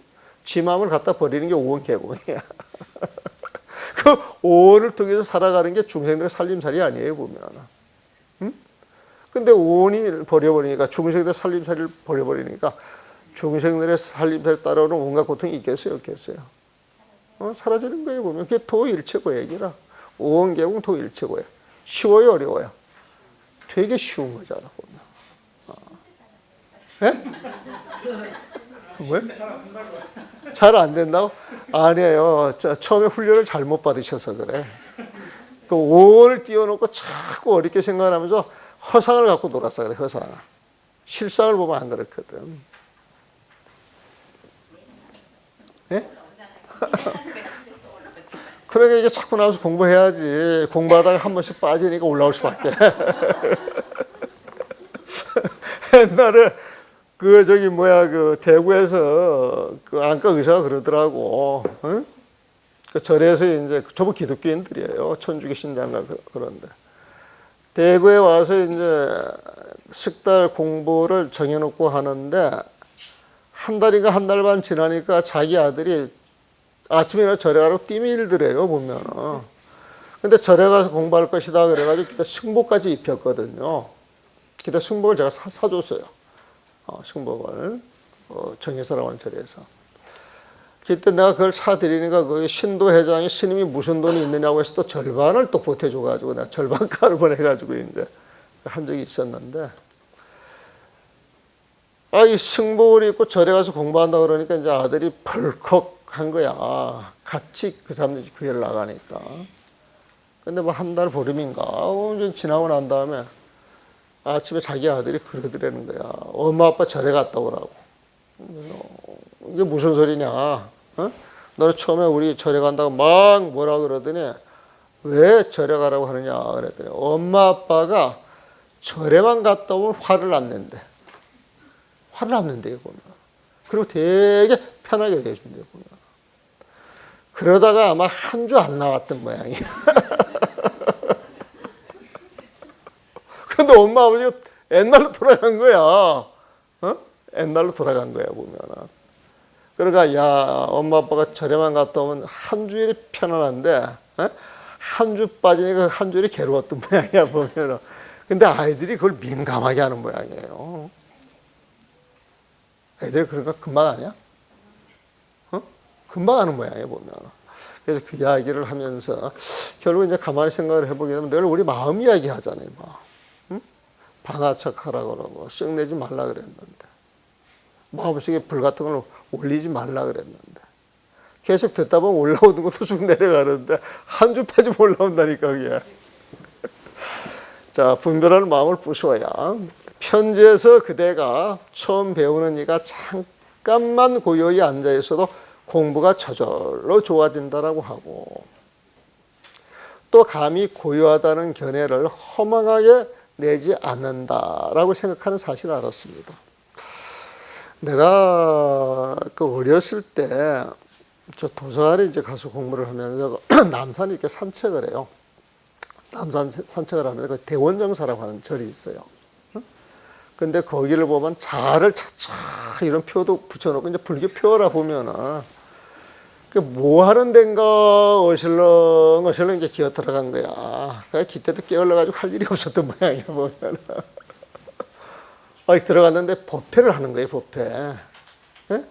지 마음을 갖다 버리는 게 오원개공이야. 그 오원을 통해서 살아가는 게 중생들의 살림살이 아니에요, 보면. 근데 오원이 버려버리니까, 중생들의 살림살이를 버려버리니까, 중생들의 살림살이 따라오는 온갖 고통이 있겠어요, 없겠어요? 사라지는 거예요, 보면. 그게 도일체고 얘기라. 오원개공 도일체고예요. 쉬워요, 어려워요? 되게 쉬운 거잖아, 보면. 예? 왜? 잘 안 된다고? 아니에요. 처음에 훈련을 잘못 받으셔서 그래. 그 오원을 띄워놓고 자꾸 어렵게 생각하면서 허상을 갖고 놀았어, 그래, 허상. 실상을 보면 안 그렇거든. 예? 그러니까 이게 자꾸 나와서 공부해야지. 공부하다가 한 번씩 빠지니까 올라올 수밖에. 옛날에 대구에서 그 안과 의사가 그러더라고. 응? 그 절에서 이제 저보 기독교인들이에요. 천주교 신장가 그런데. 대구에 와서 이제 석 달 공부를 정해놓고 하는데 한 달인가 한 달 반 지나니까 자기 아들이 아침에 일어나 절에 가라고 뛰밀더래요, 보면은. 근데 절에 가서 공부할 것이다 그래가지고 기타 승복까지 입혔거든요. 기타 승복을 제가 사줬어요. 승복을. 정예사라고 하는 절에서. 그때 내가 그걸 사드리니까 그 신도회장이 스님이 무슨 돈이 있느냐고 해서 또 절반을 또 보태줘가지고 내가 절반가를 보내가지고 이제 한 적이 있었는데. 이 승복을 입고 절에 가서 공부한다 그러니까 이제 아들이 벌컥 한 거야. 같이 그 사람들이 교회를 나가니까. 근데 뭐 한 달 보름인가 좀 지나고 난 다음에 아침에 자기 아들이 그러더라는 거야. 엄마 아빠 절에 갔다 오라고. 이게 무슨 소리냐? 어? 너 처음에 우리 절에 간다고 막 뭐라 그러더니 왜 절에 가라고 하느냐 그랬더니 엄마 아빠가 절에만 갔다 오면 화를 안 낸대. 화를 안 낸대요 보면. 그리고 되게 편하게 해준대요 보면. 그러다가 아마 한 주 안 나왔던 모양이야. 근데 엄마 아버지가 옛날로 돌아간 거야. 어? 옛날로 돌아간 거야 보면은. 그러니까 야 엄마 아빠가 절에만 갔다 오면 한 주일이 편안한데 어? 한 주 빠지니까 한 주일이 괴로웠던 모양이야 보면은. 근데 아이들이 그걸 민감하게 하는 모양이에요. 애들이 그러니까 금방 하냐? 어? 금방 하는 모양이에요 보면. 그래서 그 이야기를 하면서 결국 이제 가만히 생각을 해보게 되면 늘 우리 마음 이야기 하잖아요. 뭐. 응? 방아척 하라고 그러고 썩내지 말라 그랬는데 마음속에 불 같은 걸 올리지 말라 그랬는데 계속 듣다 보면 올라오는 것도 쭉 내려가는데 한 주 빠지면 올라온다니까 그게. 자, 분별하는 마음을 부수어야 편지에서 그대가 처음 배우는 이가 잠깐만 고요히 앉아 있어도 공부가 저절로 좋아진다라고 하고 또 감히 고요하다는 견해를 허망하게 내지 않는다라고 생각하는 사실을 알았습니다. 내가 그 어렸을 때 저 도서관에 이제 가서 공부를 하면서 남산에 이렇게 산책을 해요. 남산 산책을 하면서 그 대원정사라고 하는 절이 있어요. 근데 거기를 보면 자를 차차 이런 표도 붙여놓고 이제 불교 표라 보면은 그 뭐 하는 데인가 어슬렁 이제 기어 들어간 거야. 그래 기때도 깨어나가지고 할 일이 없었던 모양이야 보면은. 들어갔는데 법회를 하는 거예요 법회. 예?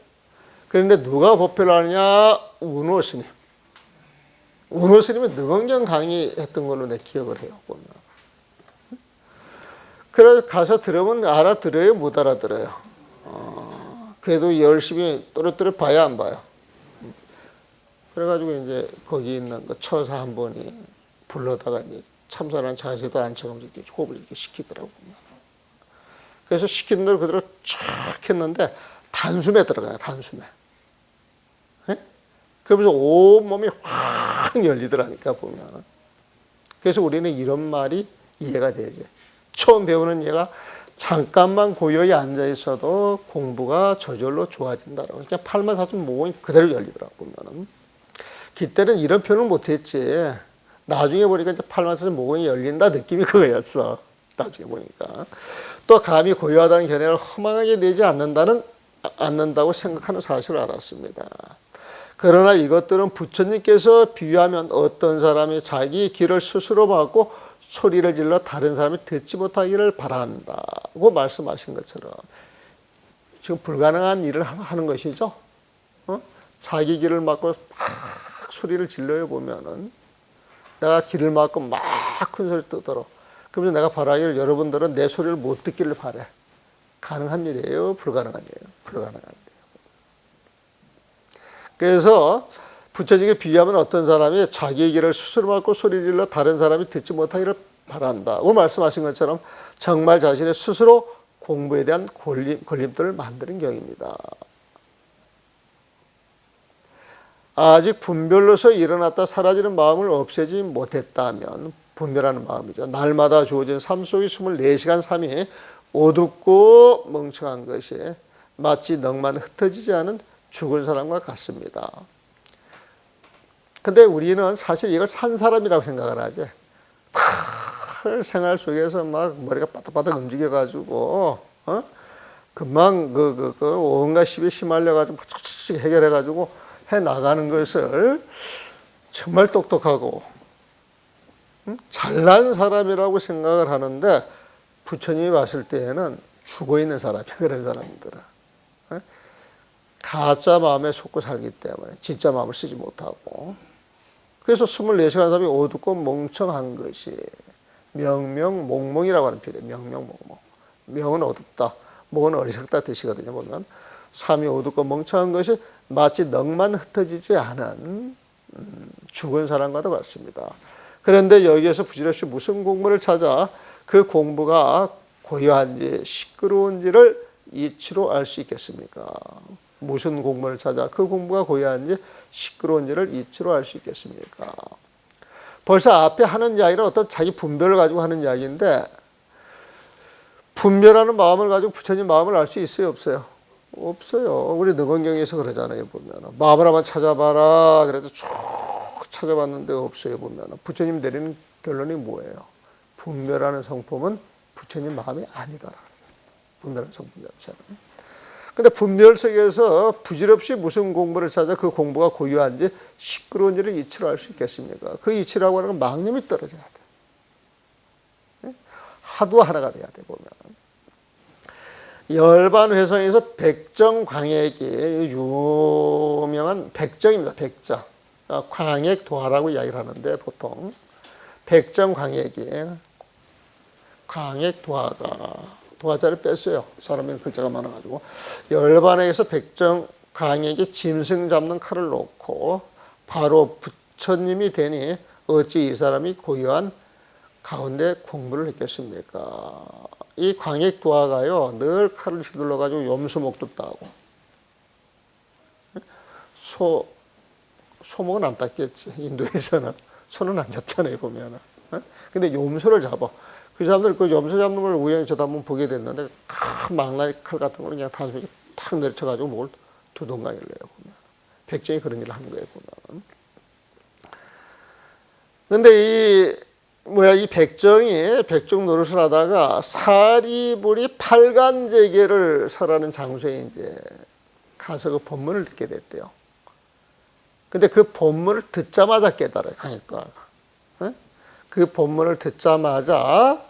그런데 누가 법회를 하느냐? 운호 스님. 운호 스님은 능언경 강의했던 걸로 내 기억을 해요 보면. 그래서 가서 들으면 알아들어요 못 알아들어요? 그래도 열심히 또렷또렷 봐야 안 봐요? 그래가지고 이제 거기 있는 그 처사 한 분이 불러다가 이제 참선한 자세도 앉혀가면서 이렇게 호흡을 이렇게 시키더라고요. 그래서 시키는 대로 그대로 쫙 했는데 단숨에 들어가요 단숨에. 네? 그러면서 온몸이 확 열리더라니까 보면. 그래서 우리는 이런 말이 이해가 되죠. 처음 배우는 얘가 잠깐만 고요히 앉아 있어도 공부가 저절로 좋아진다라고. 그냥 팔만 사슴 모공이 그대로 열리더라고 보면은. 그때는 이런 표현을 못했지. 나중에 보니까 이제 팔만 사슴 모공이 열린다 느낌이 그거였어. 나중에 보니까. 또 감히 고요하다는 견해를 허망하게 내지 않는다고 생각하는 사실을 알았습니다. 그러나 이것들은 부처님께서 비유하면 어떤 사람이 자기 길을 스스로 막고 소리를 질러 다른 사람이 듣지 못하기를 바란다고 말씀하신 것처럼 지금 불가능한 일을 하는 것이죠. 자기 길을 막고 막 소리를 질러요 보면은 내가 길을 막고 막 큰 소리 뜨도록 그러면 내가 바라기를 여러분들은 내 소리를 못 듣기를 바래. 가능한 일이에요? 불가능한 일이에요? 불가능한 일이에요. 그래서 부처님께 비유하면 어떤 사람이 자기의 길을 스스로 막고 소리 질러 다른 사람이 듣지 못하기를 바란다고 말씀하신 것처럼 정말 자신의 스스로 공부에 대한 걸림돌을 만드는 경입니다. 아직 분별로서 일어났다 사라지는 마음을 없애지 못했다면 분별하는 마음이죠. 날마다 주어진 삶 속의 24시간 삶이 어둡고 멍청한 것이 마치 넋만 흩어지지 않은 죽은 사람과 같습니다. 근데 우리는 사실 이걸 산 사람이라고 생각을 하지. 생활 속에서 막 머리가 바닥바닥 움직여가지고, 금방 온갖 시비에 휘말려가지고 척척 해결해가지고 해 나가는 것을 정말 똑똑하고, 잘난 사람이라고 생각을 하는데 부처님이 봤을 때에는 죽어있는 사람이야, 그런 사람들은. 가짜 마음에 속고 살기 때문에 진짜 마음을 쓰지 못하고. 그래서 24시간 삶이 어둡고 멍청한 것이 명명몽몽이라고 하는 표현이에요. 명명몽몽. 명은 어둡다, 몽은 어리석다 뜻이거든요. 보면 삶이 어둡고 멍청한 것이 마치 넋만 흩어지지 않은 죽은 사람과도 같습니다. 그런데 여기에서 부질없이 무슨 공부를 찾아 그 공부가 고요한지 시끄러운지를 이치로 알 수 있겠습니까? 무슨 공부를 찾아 그 공부가 고요한지 시끄러운지를 이치로 알 수 있겠습니까? 벌써 앞에 하는 이야기는 어떤 자기 분별을 가지고 하는 이야기인데 분별하는 마음을 가지고 부처님 마음을 알 수 있어요, 없어요? 없어요. 우리 능언경에서 그러잖아요, 보면. 마음을 한번 찾아봐라. 그래도 쭉 찾아봤는데 없어요, 보면. 부처님 내리는 결론이 뭐예요? 분별하는 성품은 부처님 마음이 아니다라. 분별하는 성품 자체는. 근데 분별 속에서 부질없이 무슨 공부를 찾아 그 공부가 고유한지 시끄러운지를 이치로 알 수 있겠습니까? 그 이치라고 하는 건 망념이 떨어져야 돼. 하도 하나가 돼야 돼, 보면. 열반회성에서 백정광액이 유명한 백정입니다. 백정. 광액도화라고 이야기를 하는데 보통 백정광액이 광액도화가 도화자를 뺐어요. 사람이 글자가 많아가지고 열반회에서 백정광액이 짐승 잡는 칼을 놓고 바로 부처님이 되니 어찌 이 사람이 고요한 가운데 공부를 했겠습니까? 이 광액도화가요 늘 칼을 휘둘러가지고 염소목도 따고 소목은 안 땄겠지. 인도에서는 소는 안 잡잖아요, 보면은. 근데 염소를 잡아. 그 사람들 그 염소 잡는 걸 우연히 저도 한번 보게 됐는데 큰 망나니 칼 같은 걸 그냥 단순히 탁 내려쳐가지고 목을 두동강이를 내요, 보면. 백정이 그런 일을 하는 거예요, 보면. 근데 이 백정이 백정 노릇을 하다가 사리불이 팔간제계를 설하는 장소에 이제 가서 그 법문을 듣게 됐대요. 근데 그 법문을 듣자마자 깨달아요, 강익도화가. 그 법문을 듣자마자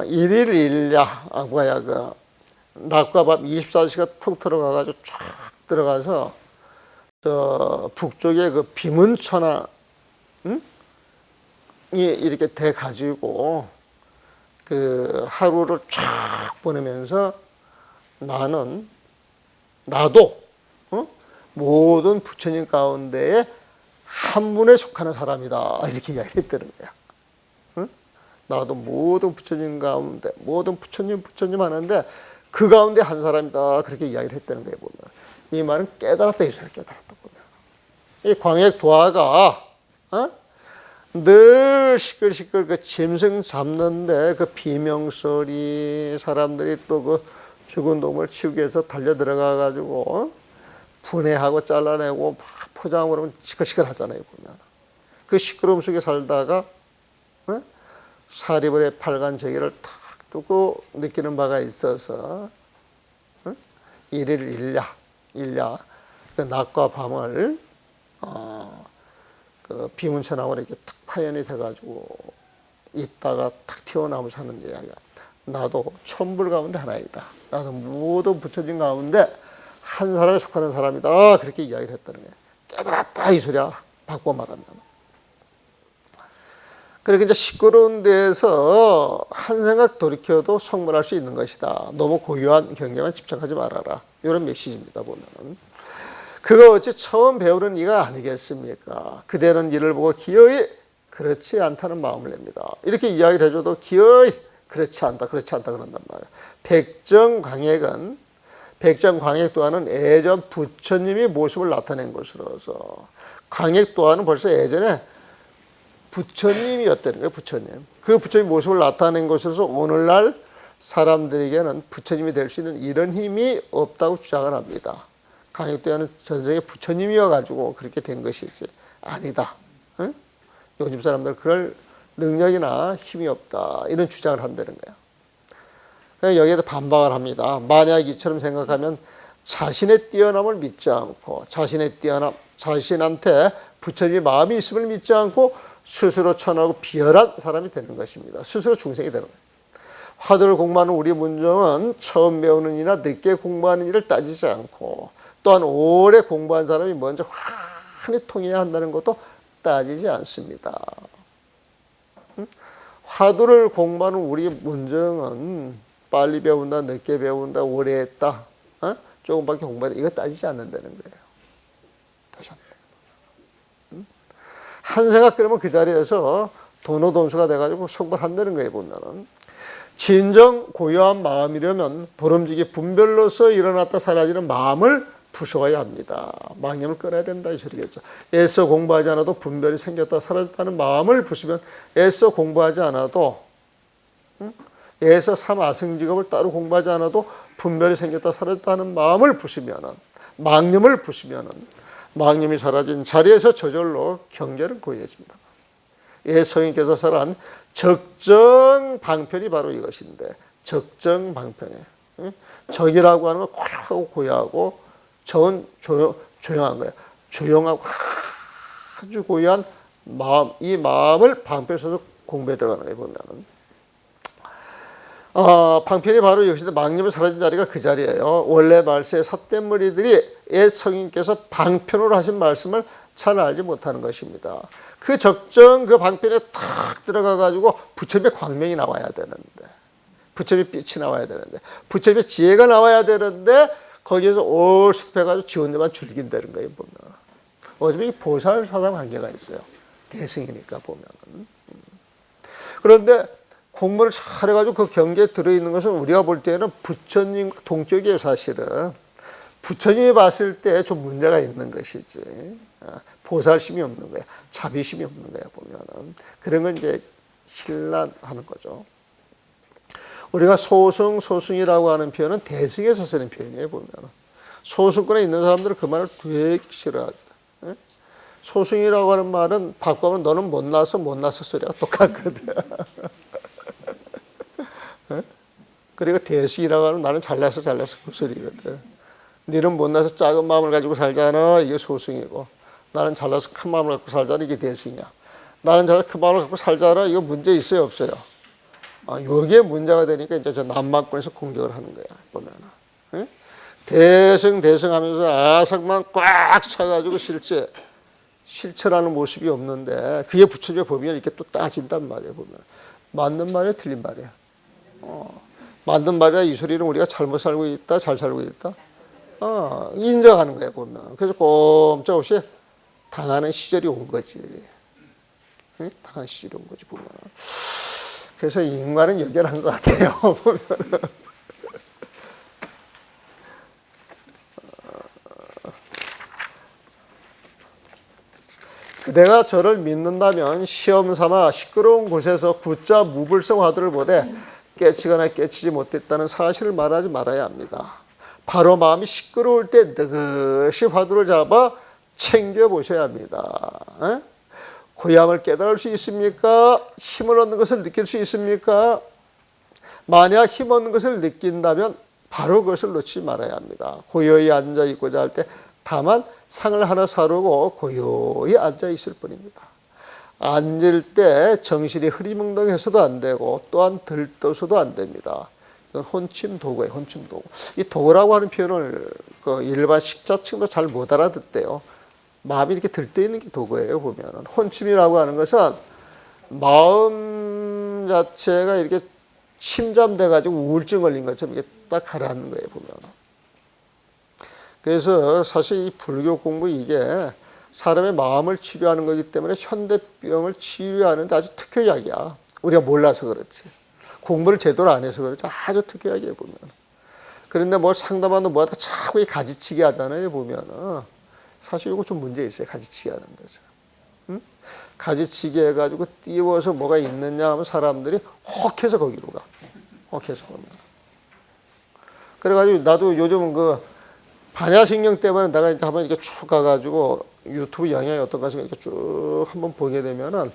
일일 일야 뭐야 그 낮과 밤 24시간 툭 들어가가지고 쫙 들어가서 저 북쪽에 그 비문천하 이렇게 돼 가지고 그 하루를 쫙 보내면서 나도 모든 부처님 가운데에 한 분에 속하는 사람이다 이렇게 이야기를 했다는 거야. 나도 모든 부처님 가운데 모든 부처님 하는데 그 가운데 한 사람이다 그렇게 이야기를 했다는 거예요. 보면 이 말은 깨달았다 이 소리 깨달았다 보면 이 광액도화가 늘 시끌시끌 그 짐승 잡는데 그 비명소리 사람들이 또 그 죽은 동물 치우기 위해서 달려 들어가 가지고 분해하고 잘라내고 막 포장하고 그러면 시끌시끌 하잖아요, 보면. 그 시끄러움 속에 살다가 사리불의 팔간제계를 탁 두고 느끼는 바가 있어서 일일 일야 그 낮과 밤을 그 비문천하고 이렇게 탁 파연이 돼가지고 있다가 탁 튀어나오면서 하는 이야기야. 나도 천불 가운데 하나이다. 나도 모든 부처님 가운데 한 사람에 속하는 사람이다. 그렇게 이야기를 했다는 거예요. 깨달았다 이 소리야. 바꿔 말하면. 그렇게 이제 시끄러운 데에서 한 생각 돌이켜도 성불할 수 있는 것이다. 너무 고유한 경계만 집착하지 말아라. 이런 메시지입니다, 보면은. 그거 어찌 처음 배우는 이가 아니겠습니까? 그대는 이를 보고 기어이 그렇지 않다는 마음을 냅니다. 이렇게 이야기를 해줘도 기어이 그렇지 않다 그런단 말이에요. 백정광액도화는 예전 부처님이 모습을 나타낸 것으로서 광액도화는 벌써 예전에 부처님이었다는 거예요. 부처님. 그 부처님 모습을 나타낸 것으로서 오늘날 사람들에게는 부처님이 될 수 있는 이런 힘이 없다고 주장을 합니다. 광액도화는 전생에 부처님이어가지고 그렇게 된 것이지 아니다. 응? 요즘 사람들 그럴 능력이나 힘이 없다. 이런 주장을 한다는 거예요. 여기에도 반박을 합니다. 만약 이처럼 생각하면 자신의 뛰어남을 믿지 않고 자신한테 부처님의 마음이 있음을 믿지 않고 스스로 천하고 비열한 사람이 되는 것입니다. 스스로 중생이 되는 거예요. 화두를 공부하는 우리 문정은 처음 배우는 이나 늦게 공부하는 일을 따지지 않고 또한 오래 공부한 사람이 먼저 환히 통해야 한다는 것도 따지지 않습니다. 화두를 공부하는 우리 문정은 빨리 배운다, 늦게 배운다, 오래 했다, 조금밖에 공부했다 이거 따지지 않는다는 거예요. 한 생각 그러면 그 자리에서 도노돈수가 돼가지고 성불한다는 거예요, 보면은. 진정 고요한 마음이려면 보름지기 분별로서 일어났다 사라지는 마음을 부숴야 합니다. 망념을 끊어야 된다 이 소리겠죠. 애써 공부하지 않아도 분별이 생겼다 사라졌다는 마음을 부수면 애써 공부하지 않아도 애써 삼아승직업을 따로 공부하지 않아도 분별이 생겼다 사라졌다는 마음을 부수면은 망념을 부수면은 망념이 사라진 자리에서 저절로 경계는 고요해집니다. 예서인께서 설한 적정 방편이 바로 이것인데 적정 방편에 적이라고 하는 건 고요하고 고요하고 저는 조용한 거예요. 조용하고 아주 고요한 마음, 이 마음을 방편에 서서 공부에 들어가는 거예요. 보면은 방편이 바로 이것인데 망념이 사라진 자리가 그 자리예요. 원래 말세의 삿된 무리들이 옛 성인께서 방편으로 하신 말씀을 잘 알지 못하는 것입니다. 그 적정 그 방편에 탁 들어가 가지고 부처님의 광명이 나와야 되는데, 부처님의 빛이 나와야 되는데, 부처님의 지혜가 나와야 되는데 거기에서 올숲해가지고 지 혼자만 즐긴다는 거예요. 보면 어차피 보살사상 관계가 있어요. 대승이니까 보면은. 그런데 공부를 잘해가지고 그 경계에 들어있는 것은 우리가 볼 때는 부처님과 동격이에요. 사실은 부처님이 봤을 때 좀 문제가 있는 것이지 보살심이 없는 거야. 자비심이 없는 거야. 보면은 그런 건 이제 신란하는 거죠. 우리가 소승이라고 하는 표현은 대승에서 쓰는 표현이에요. 보면은 소승권에 있는 사람들은 그 말을 되게 싫어하죠. 소승이라고 하는 말은 바꾸면 너는 못나서 소리가 똑같거든. 그리고 대승이라고 하면 나는 잘나서 그 소리거든. 너는 못나서 작은 마음을 가지고 살잖아. 이게 소승이고 나는 잘나서 큰 마음을 갖고 살잖아. 이게 대승이야. 나는 잘나서 큰 마음을 갖고 살잖아. 이거 문제 있어요 없어요? 여기에 문제가 되니까 이제 저 남만권에서 공격을 하는 거야. 보면은 대승 하면서 아삭만 꽉 차가지고 실체라는 모습이 없는데 그게 부처님의 법이면 이렇게 또 따진단 말이에요. 보면 맞는 말이야 틀린 말이야. 맞는 말이야 이 소리는 우리가 잘못 살고 있다 잘 살고 있다 인정하는 거야. 보면 그래서 꼼짝없이 당하는 시절이 온 거지. 당하는 시절이 온 거지. 보면 그래서 인간은 여결한 것 같아요. 보면 그대가 저를 믿는다면 시험 삼아 시끄러운 곳에서 굳자 무불성 화두를 보되 깨치거나 깨치지 못했다는 사실을 말하지 말아야 합니다. 바로 마음이 시끄러울 때 느긋이 화두를 잡아 챙겨보셔야 합니다. 고향을 깨달을 수 있습니까? 힘을 얻는 것을 느낄 수 있습니까? 만약 힘 얻는 것을 느낀다면 바로 그것을 놓치지 말아야 합니다. 고요히 앉아 있고자 할 때 다만 향을 하나 사르고 고요히 앉아 있을 뿐입니다. 앉을 때 정신이 흐리멍덩해서도 안 되고 또한 들떠서도 안 됩니다. 이건 혼침도구예요. 혼침도구. 이 도구라고 하는 표현을 그 일반 식자층도 잘 못 알아듣대요. 마음이 이렇게 들떠 있는 게 도구예요. 보면은 혼침이라고 하는 것은 마음 자체가 이렇게 침잠돼 가지고 우울증 걸린 것처럼 이게 딱 가라앉는 거예요. 보면. 그래서 사실 이 불교 공부 이게 사람의 마음을 치료하는 거기 때문에 현대병을 치료하는 데 아주 특효약이야. 우리가 몰라서 그렇지. 공부를 제대로 안 해서 그렇지. 아주 특효약이에요. 보면. 그런데 뭘 상담하는 뭐하다 자꾸 이 가지치기 하잖아요. 보면은. 사실 이거 좀 문제 있어요. 가지치기 하는 데서. 응? 가지치기 해가지고 띄워서 뭐가 있느냐 하면 사람들이 혹해서 거기로 가. 혹해서 보면. 그래가지고 나도 요즘은 그 반야신경 때문에 내가 이제 한번 이렇게 쭉 가가지고 유튜브 영향이 어떤가 해서 이렇게 쭉 한번 보게 되면은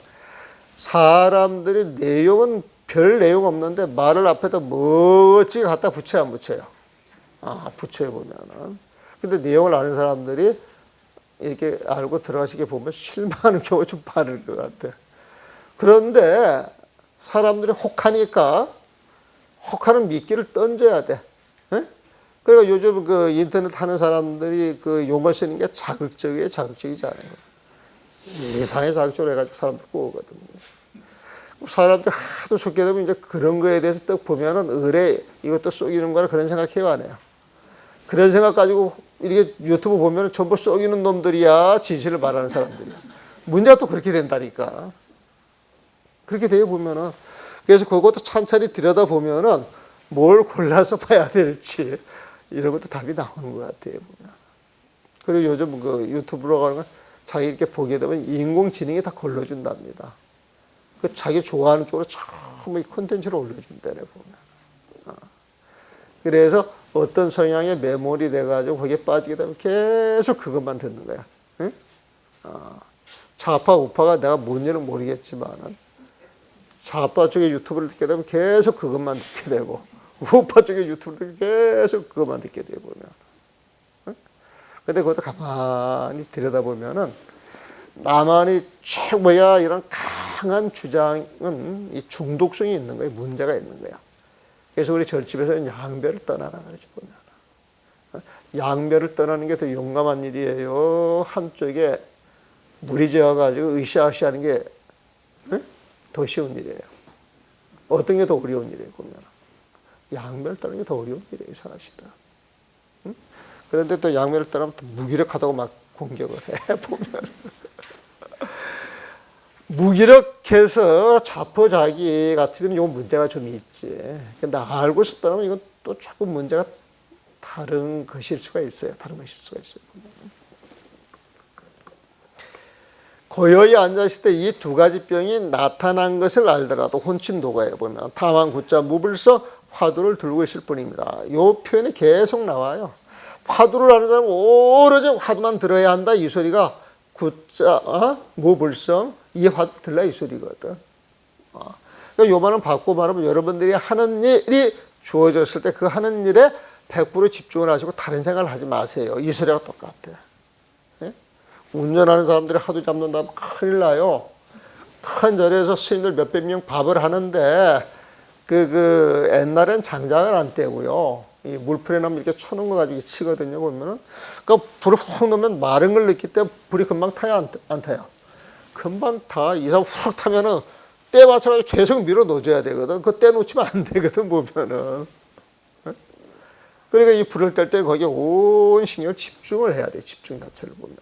사람들이 내용은 별 내용 없는데 말을 앞에다 멋지게 갖다 붙여요, 안 붙여요? 붙여요, 보면은. 근데 내용을 아는 사람들이 이렇게 알고 들어가시게 보면 실망하는 경우가 좀 많을 것 같아. 그런데 사람들이 혹하니까 혹하는 미끼를 던져야 돼. 그러니까 요즘 그 인터넷 하는 사람들이 그 용어 쓰는 게 자극적이에요, 자극적이지 않아요. 이상하게 자극적으로 해가지고 사람들 꼬거든요. 사람들 하도 속게 되면 이제 그런 거에 대해서 딱 보면은 의뢰 이것도 속이는 거라 그런 생각해요, 안 해요? 그런 생각 가지고 이렇게 유튜브 보면은 전부 속이는 놈들이야, 진실을 말하는 사람들이야. 문제가 또 그렇게 된다니까. 그렇게 되어 보면은, 그래서 그것도 천천히 들여다보면은 뭘 골라서 봐야 될지 이런 것도 답이 나오는 것 같아요. 보면. 그리고 요즘 그 유튜브로 가는 건 자기 이렇게 보게 되면 인공지능이 다 걸러준답니다. 그 자기 좋아하는 쪽으로 처음 콘텐츠를 올려준다네, 보면. 그래서 어떤 성향에 매몰이 돼가지고 거기에 빠지게 되면 계속 그것만 듣는 거야. 응? 좌파, 우파가 내가 뭔지는 모르겠지만은 좌파 쪽의 유튜브를 듣게 되면 계속 그것만 듣게 되고 우파 쪽의 유튜브를 계속 그것만 듣게 되고 보면. 근데 그것도 가만히 들여다보면은 나만이 최고야 이런 강한 주장은 이 중독성이 있는 거예요. 문제가 있는 거야. 그래서 우리 절집에서는 양배를 떠나라 그러지 보면. 양배를 떠나는 게 더 용감한 일이에요. 한쪽에 물이 져가지고 으쌰으쌰 하는 게 더 쉬운 일이에요. 어떤 게 더 어려운 일이에요, 보면. 양배를 떠나는 게 더 어려운 일이에요, 사실은. 그런데 또 양배를 떠나면 또 무기력하다고 막 공격을 해, 보면. 무기력해서 자포자기 같으면 이건 문제가 좀 있지. 근데 알고 싶다면 이건 또 자꾸 문제가 다른 것일 수가 있어요. 다른 것일 수가 있어요. 고요히 앉아있을 때 이 두 가지 병이 나타난 것을 알더라도 혼침도가에 보면 다만 굳자 무불서 화두를 들고 있을 뿐입니다. 이 표현이 계속 나와요. 화두를 하는 사람은 오로지 화두만 들어야 한다. 이 소리가 굳자 무불성 이 화두 들라 이 소리거든. 그러니까 요만은 바꾸고 말하면 여러분들이 하는 일이 주어졌을 때 그 하는 일에 100% 집중을 하시고 다른 생각을 하지 마세요. 이 소리가 똑같아. 예? 운전하는 사람들이 하도 잡는다면 큰일 나요. 큰 절에서 스님들 몇백 명 밥을 하는데 옛날엔 장작을 안 떼고요. 이 물풀에 나면 이렇게 쳐놓은 거 가지고 치거든요. 보면은. 그러니까 불을 훅 넣으면 마른 걸 넣기 때문에 불이 금방 타요, 안 타요? 금방 타. 이상 훅 타면은 때 맞춰가지고 계속 밀어 넣어줘야 되거든. 그 때 놓치면 안 되거든, 보면은. 그러니까 이 불을 뗄 때 거기에 온 신경을 집중을 해야 돼. 집중 자체를 보면.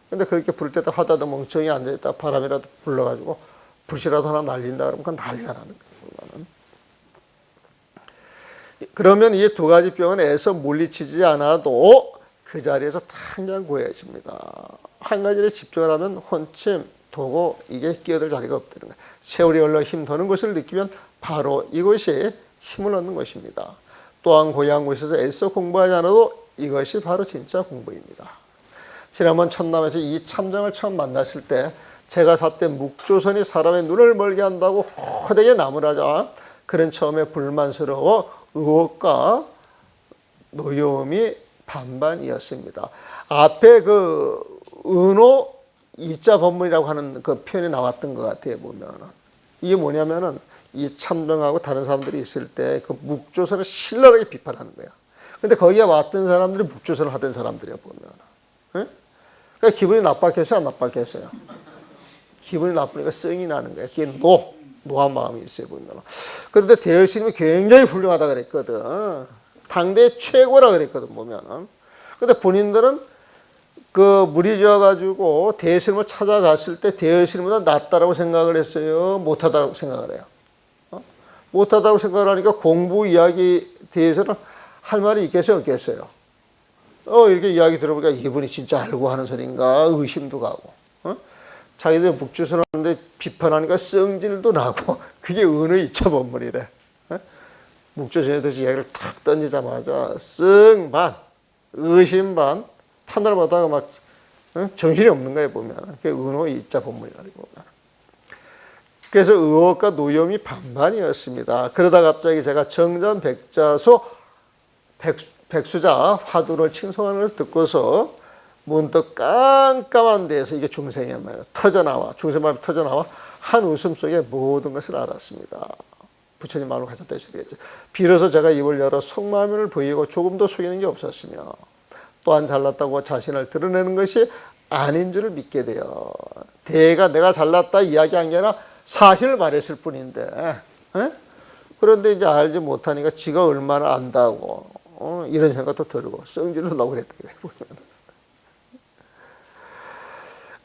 근데 그렇게 불을 떼다 하다도 멍청이 앉아있다 바람이라도 불러가지고 불씨라도 하나 날린다 그러면 그건 난리가 나는 거예요. 그러면 이 두 가지 병은 애써 물리치지 않아도 그 자리에서 당장 구해집니다. 한 가지에 집중을 하면 혼침, 도고 이게 끼어들 자리가 없다는 거예요. 세월이 흘러 힘 도는 것을 느끼면 바로 이것이 힘을 얻는 것입니다. 또한 고향 곳에서 애써 공부하지 않아도 이것이 바로 진짜 공부입니다. 지난번 천남에서 이 참정을 처음 만났을 때 제가 삿대 묵조선이 사람의 눈을 멀게 한다고 호되게 나무라자 그런 처음에 불만스러워 의혹과 노여움이 반반이었습니다. 앞에 그 은호 이자 법문이라고 하는 그 표현이 나왔던 것 같아요. 보면 이게 뭐냐면은 이 참정하고 다른 사람들이 있을 때 그 묵조선을 신랄하게 비판하는 거야. 근데 거기에 왔던 사람들이 묵조선을 하던 사람들이야 보면. 네? 그러니까 기분이 나빴겠어요, 안 나빴겠어요? 기분이 나쁘니까 성이 나는 거야. 그게 노한 마음이 있어요 보면. 그런데 대여스님이 굉장히 훌륭하다 그랬거든. 당대 최고라 그랬거든 보면은. 근데 본인들은 그 물이 지어가지고 대여스님을 찾아갔을 때 대여스님보다 낫다라고 생각을 했어요. 못하다고 생각을 해요. 못하다고 생각을 하니까 공부 이야기에 대해서는 할 말이 있겠어요, 없겠어요? 이렇게 이야기 들어보니까 이분이 진짜 알고 하는 소린가 의심도 가고, 자기들 묵주선 하는데 비판하니까 성질도 나고, 그게 은의 이차 법문이래. 묵주선에 대해서 이야기를 탁 던지자마자 쓱 반, 의심 반, 판단을 못하고 막 정신이 없는 거예요, 보면. 그게 은의 이차 법문이라고 보면. 그래서 의혹과 노여움이 반반이었습니다. 그러다 갑자기 제가 정전 백자소 백수자 화두를 칭송하는 것을 듣고서 문득 깜깜한 데에서 이게 중생의 마음이 터져나와 중생 마음이 터져나와 한 웃음 속에 모든 것을 알았습니다. 부처님 마음을 가졌다 했어야겠죠. 비로소 제가 입을 열어 속마음을 보이고 조금도 속이는 게 없었으며 또한 잘났다고 자신을 드러내는 것이 아닌 줄을 믿게 돼요. 대가 내가 잘났다 이야기한 게 아니라 사실을 말했을 뿐인데, 그런데 이제 알지 못하니까 지가 얼마나 안다고, 이런 생각도 들고, 성질도 나고 그랬다.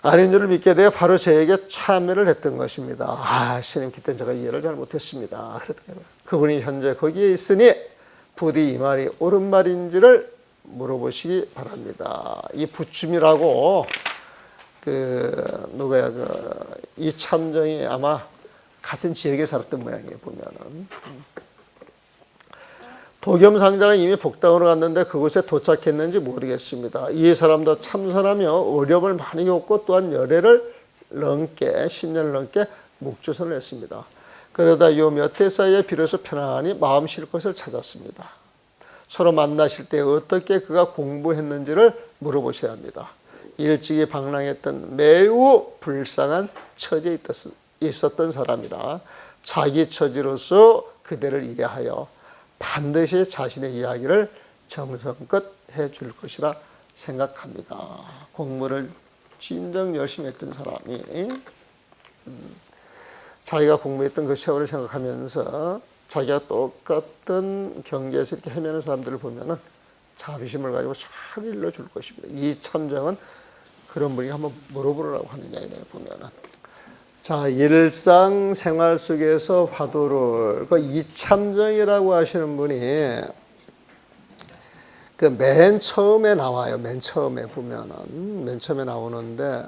아닌 줄을 믿게 되어 바로 저에게 참여를 했던 것입니다. 아, 신님 그때 제가 이해를 잘 못했습니다. 그랬더니 그분이 현재 거기에 있으니 부디 이 말이 옳은 말인지를 물어보시기 바랍니다. 이 부춤이라고 누구야 이 참정이 아마 같은 지역에 살았던 모양이에요. 보면은 도겸상장은 이미 복당으로 갔는데 그곳에 도착했는지 모르겠습니다. 이 사람도 참선하며 어려움을 많이 겪고 또한 열애를 넘게 10년을 넘게 묵주선을 했습니다. 그러다 요 몇 해 사이에 비로소 편안히 마음 쉴 것을 찾았습니다. 서로 만나실 때 어떻게 그가 공부했는지를 물어보셔야 합니다. 일찍이 방랑했던 매우 불쌍한 처지에 있었던 사람이라 자기 처지로서 그대를 이해하여 반드시 자신의 이야기를 정성껏 해줄 것이라 생각합니다. 공부를 진정 열심히 했던 사람이 자기가 공부했던 그 세월을 생각하면서 자기가 똑같은 경계에서 이렇게 헤매는 사람들을 보면은 자비심을 가지고 잘 일러줄 것입니다. 이 참정은 그런 분이 한번 물어보라고 하는 이야기네요. 보면은 자, 일상생활 속에서 화두를 그 이참정이라고 하시는 분이 그 맨 처음에 나와요. 맨 처음에 보면은 맨 처음에 나오는데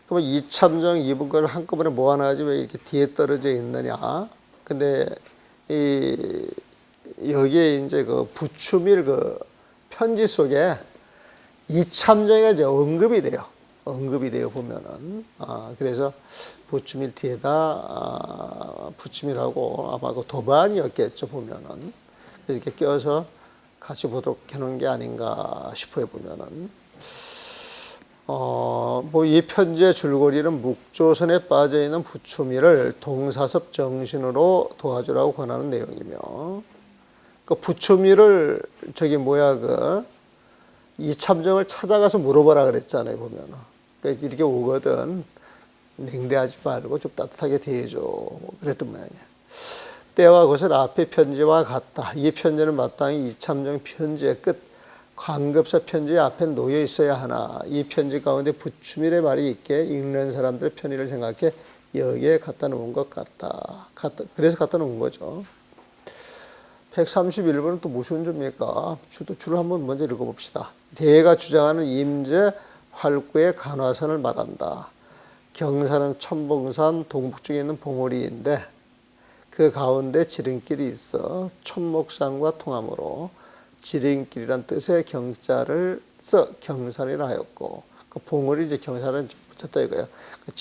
그러면 이참정 이분 걸 한꺼번에 모아놔야지 왜 이렇게 뒤에 떨어져 있느냐? 근데 여기에 이제 그 부추밀 그 편지 속에 이참정이 이제 언급이 돼요. 언급이 돼요, 보면은. 그래서 부추밀 뒤에다, 부추밀하고 아마 그 도반이었겠죠, 보면은. 그래서 이렇게 껴서 같이 보도록 해놓은 게 아닌가 싶어요, 보면은. 뭐 이 편지의 줄거리는 묵조선에 빠져있는 부추밀을 동사섭 정신으로 도와주라고 권하는 내용이며, 그 부추밀을 이참정을 찾아가서 물어보라 그랬잖아요, 보면은. 그러니까 이렇게 오거든. 냉대하지 말고 좀 따뜻하게 대해줘. 그랬던 모양이에요. 때와 곳은 앞의 편지와 같다. 이 편지는 마땅히 이참정 편지의 끝, 광급사 편지의 앞에 놓여 있어야 하나. 이 편지 가운데 부추밀의 말이 있게 읽는 사람들의 편의를 생각해 여기에 갖다 놓은 것 같다. 그래서 갖다 놓은 거죠. 131번은 또 무슨 주입니까? 줄을 한번 먼저 읽어봅시다. 대가 주장하는 임제 활구의 간화선을 말한다. 경산은 천봉산 동북쪽에 있는 봉우리인데 그 가운데 지름길이 있어 천목산과 통하므로 지름길이란 뜻의 경자를 써 경산이라 하였고 그 봉우리 이제 경산은 붙였다 이거예요. 그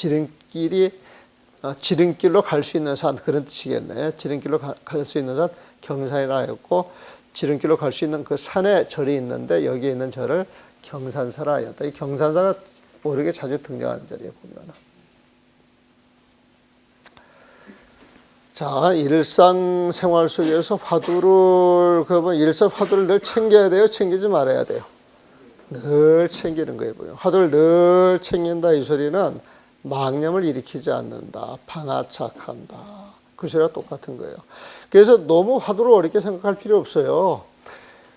지름길로 갈 수 있는 산 그런 뜻이겠네. 지름길로 갈 수 있는 산 경산이라 하였고 지름길로 갈 수 있는 그 산에 절이 있는데 여기에 있는 절을 경산사라 하였다. 이 경산사가 모르게 자주 등장하는 절이에요, 보면은. 자, 일상생활 속에서 화두를 늘 챙겨야 돼요? 챙기지 말아야 돼요? 늘 챙기는 거예요. 화두를 늘 챙긴다 이 소리는 망념을 일으키지 않는다. 방아착한다. 그 소리와 똑같은 거예요. 그래서 너무 화두를 어렵게 생각할 필요 없어요.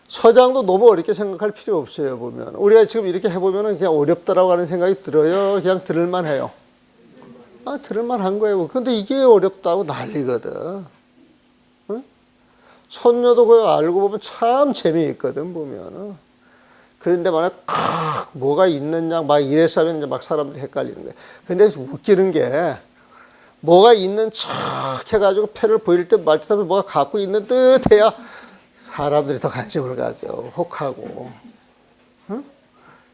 서장도 너무 어렵게 생각할 필요 없어요, 보면. 우리가 지금 이렇게 해보면 그냥 어렵다라고 하는 생각이 들어요? 그냥 들을만 해요? 들을만 한 거예요. 근데 이게 어렵다고 난리거든. 응? 선녀도 그거 알고 보면 참 재미있거든, 보면은. 그런데 만약 뭐가 있느냐, 막 이래서 하면 이제 막 사람들이 헷갈리는 거예요. 근데 웃기는 게 뭐가 있는 척 해가지고 패를 보일 때 말 듯하면 뭐가 갖고 있는 듯 해야 사람들이 더 관심을 가져. 혹하고. 응?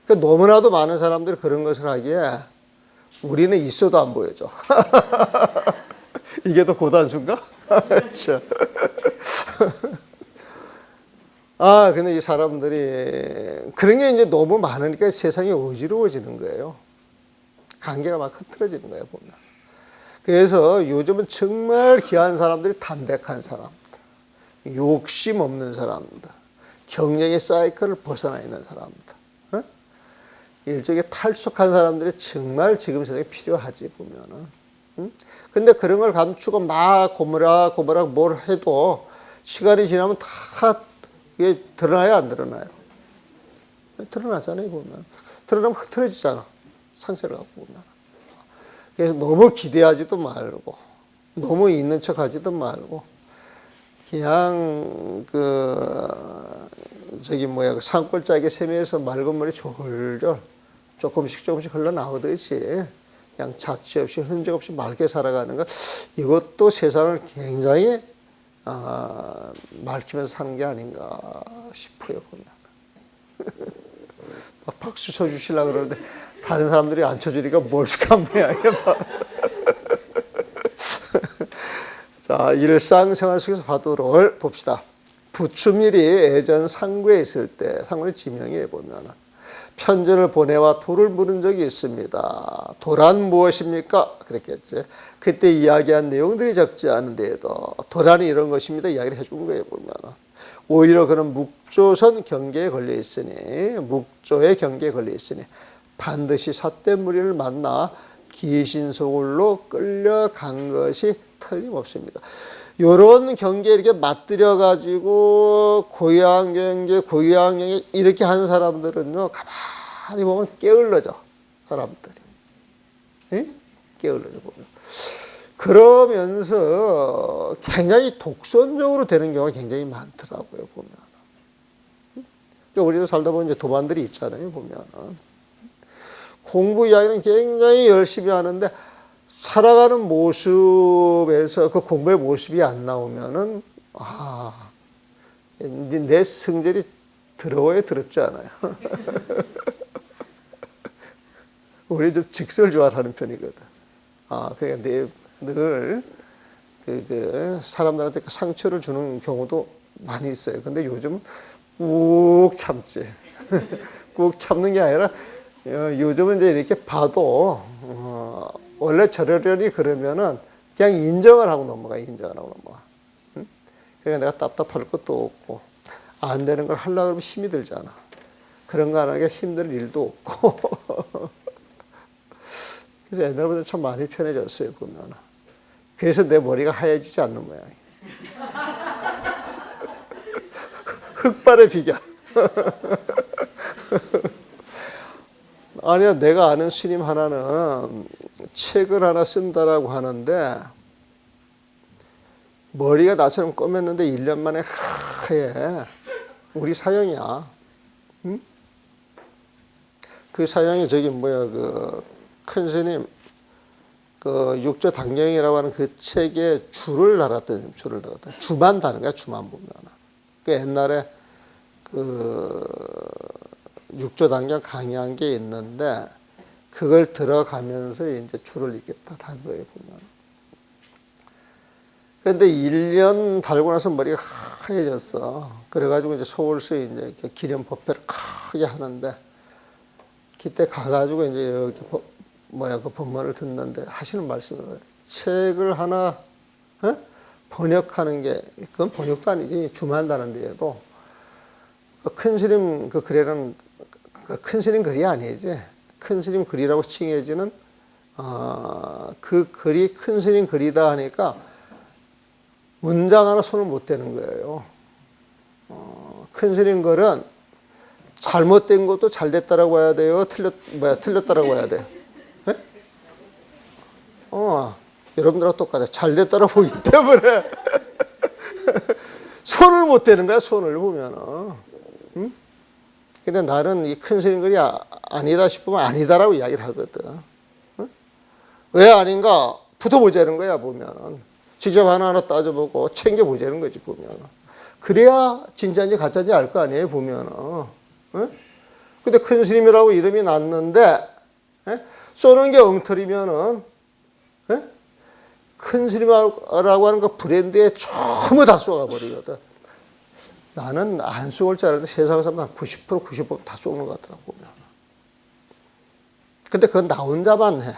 그러니까 너무나도 많은 사람들이 그런 것을 하기에 우리는 있어도 안 보여줘. 이게 더 고단수인가? 그렇죠. 근데 이 사람들이 그런 게 이제 너무 많으니까 세상이 어지러워지는 거예요. 관계가 막 흐트러지는 거예요, 보면. 그래서 요즘은 정말 귀한 사람들이 담백한 사람들, 욕심 없는 사람들, 경영의 사이클을 벗어나 있는 사람들, 일종의 탈속한 사람들이 정말 지금 세상에 필요하지, 보면은. 근데 그런 걸 감추고 막 고무락 뭘 해도 시간이 지나면 다 이게 드러나요, 안 드러나요? 드러나잖아요, 보면. 드러나면 흐트러지잖아. 상처를 갖고 오면. 그래서 너무 기대하지도 말고, 너무 있는 척 하지도 말고, 그냥 그 산골짜기 샘에서 맑은 물이 졸졸 조금씩 흘러나오듯이 그냥 자취 없이 흔적 없이 맑게 살아가는 것, 이것도 세상을 굉장히 맑히면서 사는 게 아닌가 싶어요, 보면. 막 박수 쳐주시려고 그러는데 다른 사람들이 안 쳐주니까 몰숙한 모양이야. 자, 일상생활 속에서 화두를 봅시다. 부추밀이 예전 상구에 있을 때, 상구의 지명에 보면 편지를 보내와 돌을 물은 적이 있습니다. 돌란 무엇입니까? 그랬겠지. 그때 이야기한 내용들이 적지 않은데도 도란이 이런 것입니다. 이야기를 해준 거예요, 보면. 오히려 그는 묵조선 경계에 걸려 있으니, 묵조의 경계에 걸려 있으니, 반드시 삿대무리를 만나 귀신소굴로 끌려간 것이 틀림없습니다. 요런 경계에 이렇게 맞들여가지고, 고향 경계, 이렇게 하는 사람들은요, 가만히 보면 게을러져, 사람들이. 예? 게을러져, 보면. 그러면서 굉장히 독선적으로 되는 경우가 굉장히 많더라고요, 보면. 그러니까 우리도 살다 보면 이제 도반들이 있잖아요, 보면. 공부 이야기는 굉장히 열심히 하는데, 살아가는 모습에서 그 공부의 모습이 안 나오면은, 내 성질이 더러워요, 더럽지 않아요. 우리 좀 직설 좋아하는 편이거든. 그러니까 늘 사람들한테 상처를 주는 경우도 많이 있어요. 근데 요즘 꾹 참지. 꾹 참는 게 아니라 요즘은 이제 이렇게 봐도 원래 저러려니 그러면은 그냥 인정을 하고 넘어가. 응? 그러니까 내가 답답할 것도 없고 안 되는 걸 하려고 하면 힘이 들잖아. 그런 거 안 하기가 힘들 일도 없고. 그래서 옛날보다 참 많이 편해졌어요, 보면. 그래서 내 머리가 하얘지지 않는 모양이에요. 흑발의 비결. 아니요, 내가 아는 스님 하나는 책을 하나 쓴다라고 하는데, 머리가 나처럼 검했는데 1년 만에 하얘. 우리 사형이야. 응? 그 사형이 큰 스님, 육조 당경이라고 하는 그 책에 줄을 달았더니, 주만 다는 거야, 주만 보면. 옛날에 육조 당경 강의한 게 있는데, 그걸 들어가면서 이제 줄을 이렇게 다 단 거예요, 보면. 근데 1년 달고 나서 머리가 하얘졌어. 그래가지고 이제 서울서 이제 기념 법회를 크게 하는데, 그때 가가지고 이제 이렇게 그 법문을 듣는데 하시는 말씀이 그래. 책을 하나 번역하는 게, 그건 번역도 아니지, 주만다는데도 큰 스님 그 글에는 큰 스님 글이 아니지. 큰 스님 글이라고 칭해지는 그 글이 큰 스님 글이다 하니까 문장 하나 손을 못 대는 거예요. 큰 스님 글은 잘못된 것도 잘 됐다라고 해야 돼요? 틀렸다라고 해야 돼요? 네? 여러분들하고 똑같아요. 잘 됐다라고 보기 때문에 손을 못 대는 거야, 손을 보면은. 응? 근데 나는 이 큰 스님 글이 아니다 싶으면 아니다라고 이야기를 하거든. 응? 왜 아닌가? 붙어보자는 거야, 보면은. 직접 하나하나 따져보고 챙겨보자는 거지, 보면은. 그래야 진짜인지 가짜인지 알 거 아니에요, 보면은. 응? 근데 큰 스님이라고 이름이 났는데, 쏘는 게 엉터리면은, 큰 스님이라고 하는 그 브랜드에 전부 다 쏘가버리거든. 나는 안 쏘을 줄 알았는데 세상 사람 한 90%, 95% 다 쏘는 것 같더라고, 보면. 근데 그건 나 혼자만 해.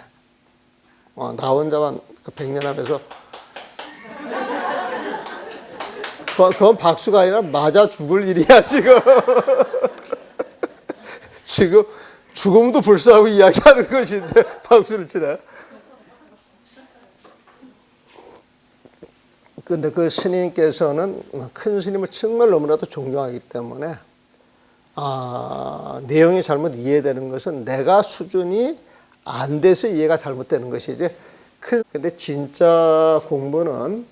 나 혼자만 그 백년함에서. 그건 박수가 아니라 맞아 죽을 일이야, 지금. 지금 죽음도 불사하고 이야기하는 것인데 박수를 치네. 근데 그 스님께서는 큰 스님을 정말 너무나도 존경하기 때문에 내용이 잘못 이해되는 것은 내가 수준이 안 돼서 이해가 잘못되는 것이지. 근데 진짜 공부는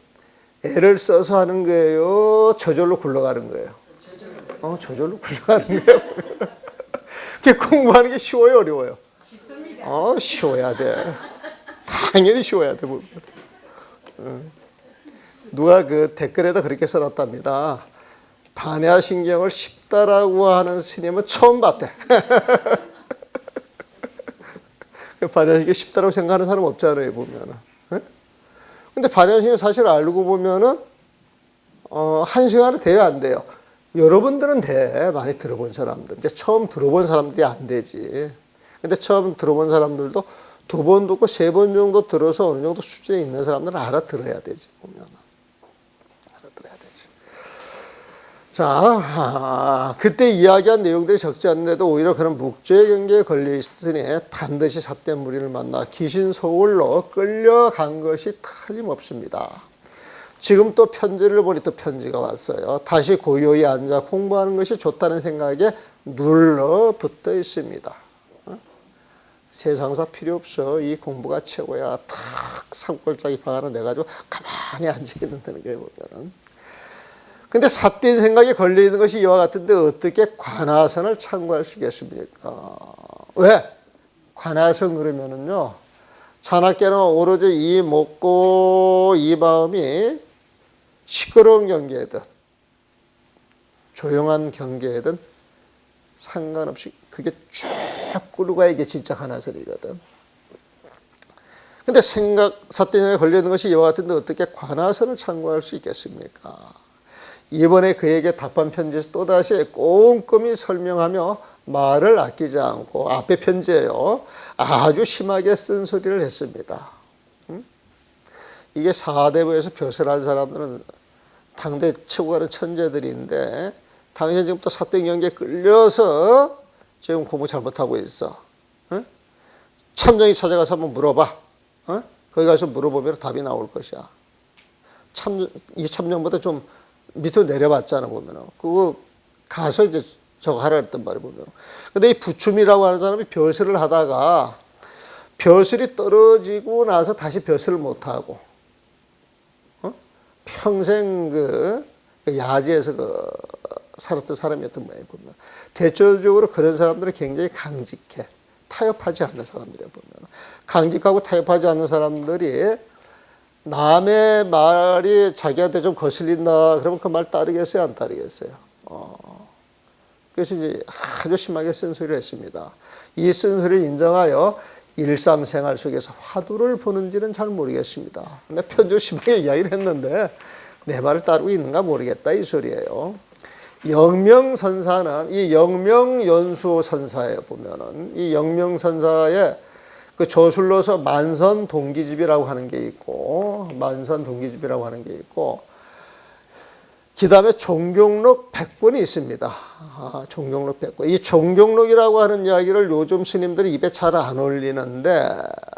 애를 써서 하는 거예요? 저절로 굴러가는 거예요? 저절로 굴러가는 거예요. 공부하는 게 쉬워요, 어려워요? 쉬워야 돼. 당연히 쉬워야 돼. 누가 그 댓글에다 그렇게 써놨답니다. 반야신경을 쉽다라고 하는 스님은 처음 봤대. 반야신경 쉽다라고 생각하는 사람 없잖아요, 보면은. 근데 반야신경 사실 알고 보면은, 1시간은 돼요, 안 돼요? 여러분들은 돼. 많이 들어본 사람들. 이제 처음 들어본 사람들이 안 되지. 근데 처음 들어본 사람들도 2번 듣고 3번 정도 들어서 어느 정도 수준에 있는 사람들은 알아들어야 되지, 보면은. 알아들어야 되지. 자, 그때 이야기한 내용들이 적지 않는데도 오히려 그런 묵죄의 경계에 걸려 있으니 반드시 삿된 무리를 만나 귀신 소울로 끌려간 것이 틀림없습니다. 지금 또 편지를 보니 또 편지가 왔어요. 다시 고요히 앉아 공부하는 것이 좋다는 생각에 눌러붙어 있습니다. 세상사 필요 없어. 이 공부가 최고야. 탁 산골짜기 방 하나 내가지고 가만히 앉아있는데 보면은. 근데 삿된 생각에 걸려있는 것이 이와 같은데 어떻게 관하선을 참고할 수 있겠습니까? 왜? 관하선 그러면은요, 자나깨는 오로지 이 먹고 이 마음이 시끄러운 경계든 조용한 경계든 상관없이 그게 쭉 끌고 가야 이게 진짜 관하선이거든. 근데 삿된 생각에 걸려있는 것이 이와 같은데 어떻게 관하선을 참고할 수 있겠습니까? 이번에 그에게 답한 편지에서 또다시 꼼꼼히 설명하며 말을 아끼지 않고 앞에 편지에요. 아주 심하게 쓴소리를 했습니다. 이게 사대부에서 벼슬한 사람들은 당대 최고 가는 천재들인데 당연히 지금부터 삿된 경계에 끌려서 지금 공부 잘못하고 있어. 참정이 찾아가서 한번 물어봐. 거기 가서 물어보면 답이 나올 것이야. 이 참정보다 좀 밑으로 내려봤잖아, 보면은. 그거 가서 이제 저거 하라 했단 말이야, 보면. 근데 이 부춤이라고 하는 사람이 벼슬을 하다가 벼슬이 떨어지고 나서 다시 벼슬을 못하고, 평생 야지에서 살았던 사람이었던 모양이에요, 보면. 대체적으로 그런 사람들은 굉장히 강직해. 타협하지 않는 사람들이에요, 보면. 강직하고 타협하지 않는 사람들이 남의 말이 자기한테 좀 거슬린다 그러면 그 말 따르겠어요, 안 따르겠어요? 그래서 이제 아주 심하게 쓴소리를 했습니다. 이 쓴소리를 인정하여 일상생활 속에서 화두를 보는지는 잘 모르겠습니다. 근데 편지로 심하게 이야기를 했는데 내 말을 따르고 있는가 모르겠다 이 소리예요. 영명선사는 이 영명연수선사에 보면은 이 영명선사에 그 저술로서 만선동기집이라고 하는 게 있고, 만선동기집이라고 하는 게 있고, 그 다음에 종경록 100권이 있습니다. 종경록 100권. 이 종경록이라고 하는 이야기를 요즘 스님들이 입에 잘 안 올리는데,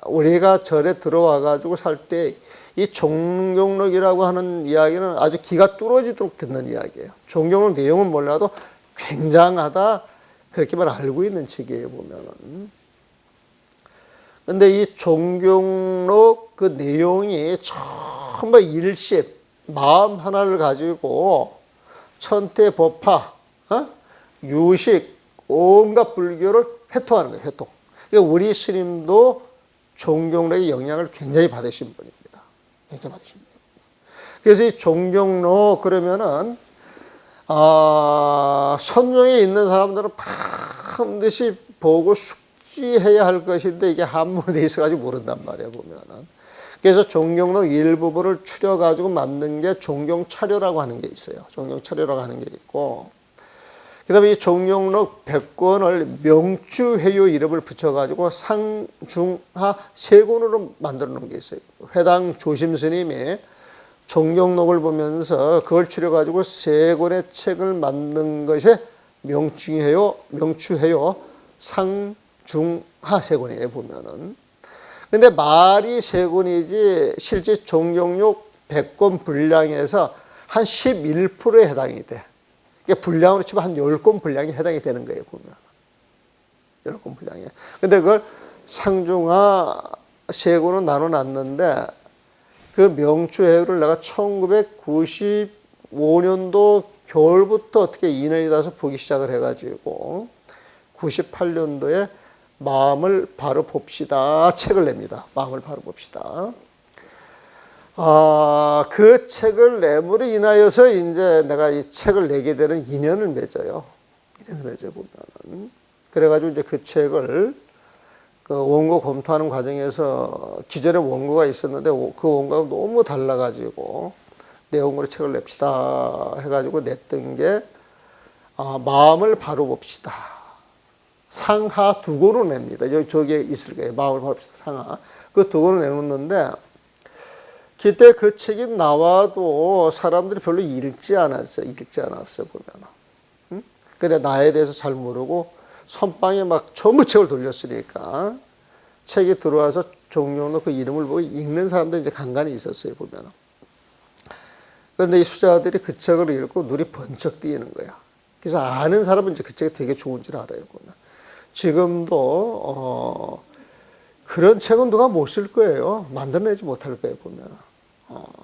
우리가 절에 들어와가지고 살 때 이 종경록이라고 하는 이야기는 아주 기가 뚫어지도록 듣는 이야기예요. 종경록 내용은 몰라도 굉장하다, 그렇게만 알고 있는 책이에요, 보면은. 근데 이 종경록 그 내용이 전부 일심, 마음 하나를 가지고 천태법화, 유식, 온갖 불교를 회통하는 거예요, 회통. 그러니까 우리 스님도 종경록의 영향을 굉장히 받으신 분입니다. 굉장히 받으신 분입니다. 그래서 이 종경록 그러면은, 선종에 있는 사람들은 반드시 보고 숙지해야 할 것인데 이게 한문에 돼 있어가지고 모른단 말이에요, 보면은. 그래서 종경록 일부분을 추려가지고 만든 게 종경차려라고 하는 게 있어요. 종경차려라고 하는 게 있고, 그 다음에 이 종경록 100권을 명추회요 이름을 붙여가지고 상중하 3권으로 만들어 놓은 게 있어요. 회당 조심 스님이 종경록을 보면서 그걸 추려가지고 3권의 책을 만든 것이 명추회요 상중하 3권이에요, 보면은. 근데 말이 3권이지 실제 종경록 100권 분량에서 한 11%에 해당이 돼. 분량으로 치면 한 10권 분량이 해당이 되는 거예요, 보면. 10권 분량에. 근데 그걸 상중하 세고는 나눠놨는데 그 명추해를 내가 1995년도 겨울부터 어떻게 인연이 닿아서 보기 시작을 해가지고 98년도에 마음을 바로 봅시다 책을 냅니다. 마음을 바로 봅시다. 그 책을 내므로 인하여서 이제 내가 이 책을 내게 되는 인연을 맺어요. 인연을 맺어 보면은. 그래가지고 이제 그 책을 그 원고 검토하는 과정에서 기존에 원고가 있었는데 그 원고가 너무 달라가지고 내용으로 책을 냅시다 해가지고 냈던 게 마음을 바로 봅시다. 상하 두 권으로 냅니다. 저기에 있을 거예요. 마음을 바로 봅시다. 상하. 그 두 권을 내놓는데 그때 그 책이 나와도 사람들이 별로 읽지 않았어요. 보면. 응? 근데 나에 대해서 잘 모르고 선방에 막 전부 책을 돌렸으니까 책이 들어와서 종료로 그 이름을 보고 읽는 사람들이 이제 간간히 있었어요. 보면. 그런데 이 수자들이 그 책을 읽고 눈이 번쩍 뜨이는 거야. 그래서 아는 사람은 이제 그 책이 되게 좋은 줄 알아요. 보면. 지금도 그런 책은 누가 못 쓸 거예요. 만들어내지 못할 거예요. 보면.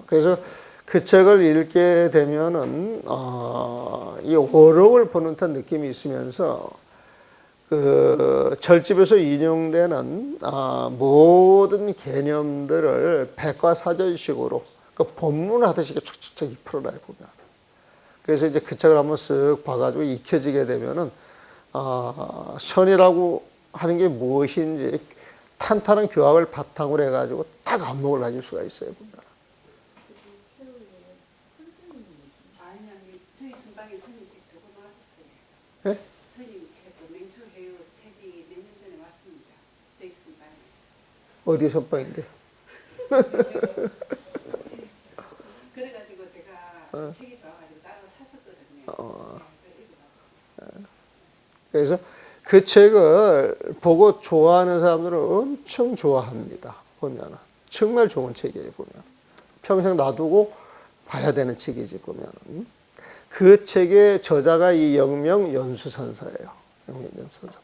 그래서 그 책을 읽게 되면은 이 오록을 보는 듯한 느낌이 있으면서 그 절집에서 인용되는 모든 개념들을 백과사전식으로 그 본문하듯이 촉촉촉 풀어놔요. 보면. 그래서 이제 그 책을 한번 쓱 봐가지고 익혀지게 되면은 선이라고 하는 게 무엇인지 탄탄한 교학을 바탕으로 해가지고 딱 안목을 가질 수가 있어요. 보면. 저희 선방에 선임 책 두고 나왔었어요. 네? 선임 책도 맹추해요 책이 몇 년 전에 왔습니다. 저희 선방에. 어디 선방인데? 그래가지고 제가 책이 좋아가지고 따로 샀었거든요. 그래서 그 책을 보고 좋아하는 사람들은 엄청 좋아합니다. 보면 정말 좋은 책이에요. 보면 평생 놔두고 봐야 되는 책이지. 보면 그 책의 저자가 이 영명 연수선사예요. 영명 연수선사.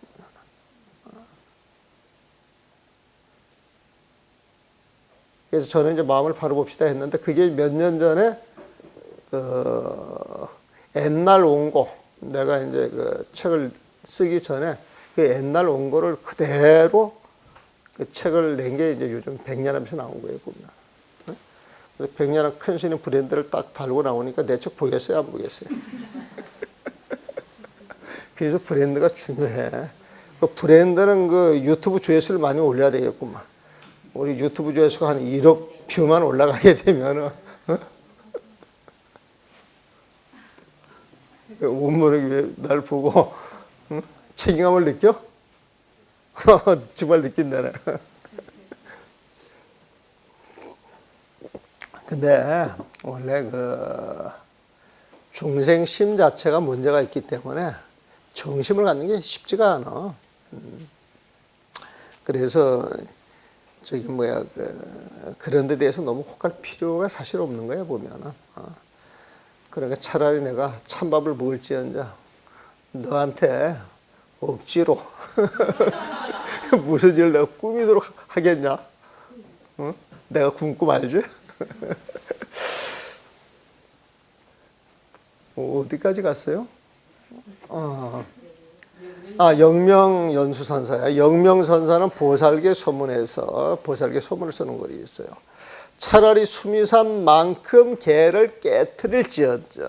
그래서 저는 이제 마음을 바로 봅시다 했는데 그게 몇 년 전에 그 옛날 원고 내가 이제 그 책을 쓰기 전에 그 옛날 원고를 그대로 그 책을 낸 게 이제 요즘 백년하면서 나온 거예요. 보면. 그래서 백년한 큰 스님 브랜드를 딱 달고 나오니까 내 책 보였어요? 안 보였어요? 그래서 브랜드가 중요해. 그 브랜드는 그 유튜브 조회수를 많이 올려야 되겠구만. 우리 유튜브 조회수가 한 1억 뷰만 올라가게 되면은 온몸에 왜 날 보고 책임감을 느껴? 정말 느낀다네. 근데 원래 그 중생심 자체가 문제가 있기 때문에 정심을 갖는 게 쉽지가 않아. 그래서 저기 뭐야 그런 데 대해서 너무 혹할 필요가 사실 없는 거야 보면은. 그러니까 차라리 내가 찬밥을 먹을지언정 너한테 억지로 무슨 일을 내가 꾸미도록 하겠냐? 응? 내가 굶고 말지? 어디까지 갔어요? 영명연수선사야. 영명선사는 보살계 소문에서 보살계 소문을 쓰는 글이 있어요. 차라리 수미산만큼 개를 깨트릴지언정,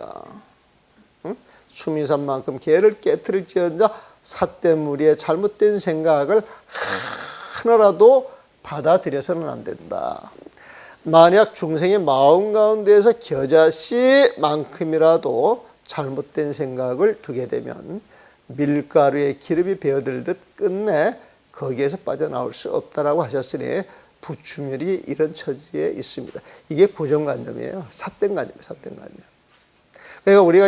응? 수미산만큼 개를 깨트릴지언정 삿대무리의 잘못된 생각을 하나라도 받아들여서는 안 된다. 만약 중생의 마음 가운데에서 겨자씨만큼이라도 잘못된 생각을 두게 되면 밀가루에 기름이 배어들듯 끝내 거기에서 빠져나올 수 없다라고 하셨으니 부추멸이 이런 처지에 있습니다. 이게 고정관념이에요. 삿된관념이에요. 삿된관념. 그러니까 우리가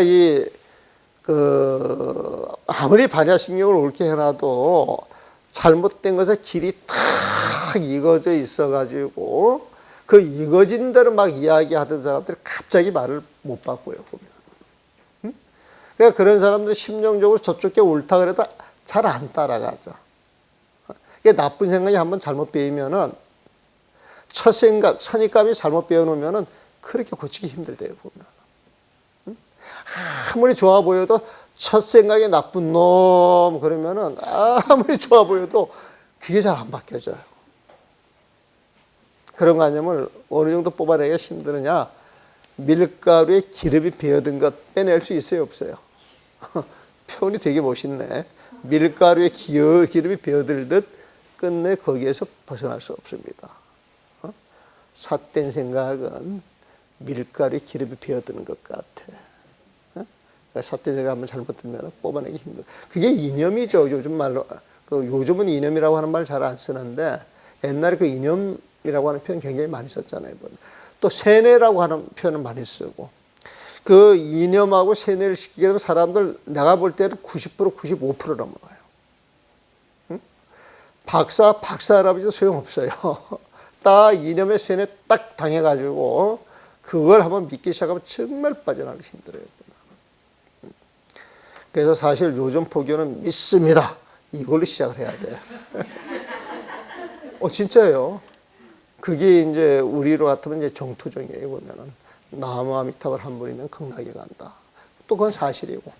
아무리 반야심경을 옳게 해놔도 잘못된 것에 길이 탁 익어져 있어가지고 그 익어진 대로 막 이야기하던 사람들이 갑자기 말을 못 바꿔요. 보면. 응? 그러니까 그런 사람들은 심정적으로 저쪽 게 옳다 그래도 잘 안 따라가죠. 이게 나쁜 생각이 한번 잘못 배이면은 첫 생각, 선입감이 잘못 배워놓으면은 그렇게 고치기 힘들대요, 보면. 응? 아무리 좋아 보여도 첫 생각이 나쁜 놈, 그러면은 아무리 좋아 보여도 그게 잘 안 바뀌어져요. 그런 관념을 어느 정도 뽑아내기가 힘드느냐? 밀가루에 기름이 배어든 것 빼낼 수 있어요, 없어요? 표현이 되게 멋있네. 밀가루에 기름이 배어들듯 끝내 거기에서 벗어날 수 없습니다. 삿된 생각은 밀가루에 기름이 배어드는 것 같아. 삿된 생각 한번 잘못 들면 뽑아내기 힘들어. 그게 이념이죠, 요즘 말로. 요즘은 이념이라고 하는 말 잘 안 쓰는데 옛날에 그 이념이라고 하는 표현 굉장히 많이 썼잖아요. 또 세뇌라고 하는 표현을 많이 쓰고, 그 이념하고 세뇌를 시키게 되면 사람들 내가 볼 때는 90% 95% 넘어가요. 응? 박사 할아버지도 소용없어요. 딱 이념의 세뇌 딱 당해가지고 그걸 한번 믿기 시작하면 정말 빠져나가기 힘들어요. 그래서 사실 요즘 포교는 믿습니다, 이걸로 시작을 해야 돼. 진짜예요. 그게 이제 우리로 같으면 이제 정토종이에요. 보면은 나무아미탑을 한 번이면 극락에 간다. 또 그건 사실이고.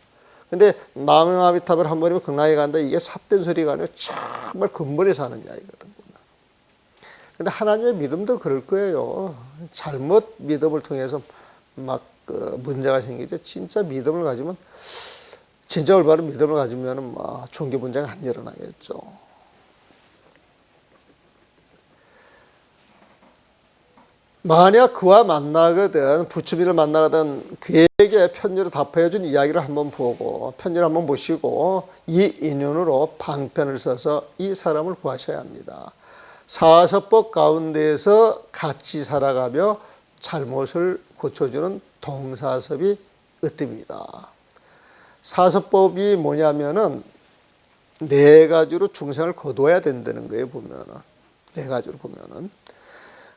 근데 나무아미탑을 한 번이면 극락에 간다. 이게 삿된 소리가 아니라 정말 근본에서 하는 이야기거든. 근데 하나님의 믿음도 그럴 거예요. 잘못 믿음을 통해서 막 문제가 생기죠. 진짜 믿음을 가지면, 진짜 올바른 믿음을 가지면 종교 분쟁이 안 일어나겠죠. 만약 그와 만나거든, 부추미를 만나거든 그에게 편지로 답해준 이야기를 한번 보고, 편지를 한번 보시고 이 인연으로 방편을 써서 이 사람을 구하셔야 합니다. 사서법 가운데에서 같이 살아가며 잘못을 고쳐주는 동사섭이 으뜸입니다. 사서법이 뭐냐면은 네 가지로 중생을 거둬야 된다는 거예요, 보면은. 네 가지로 보면은.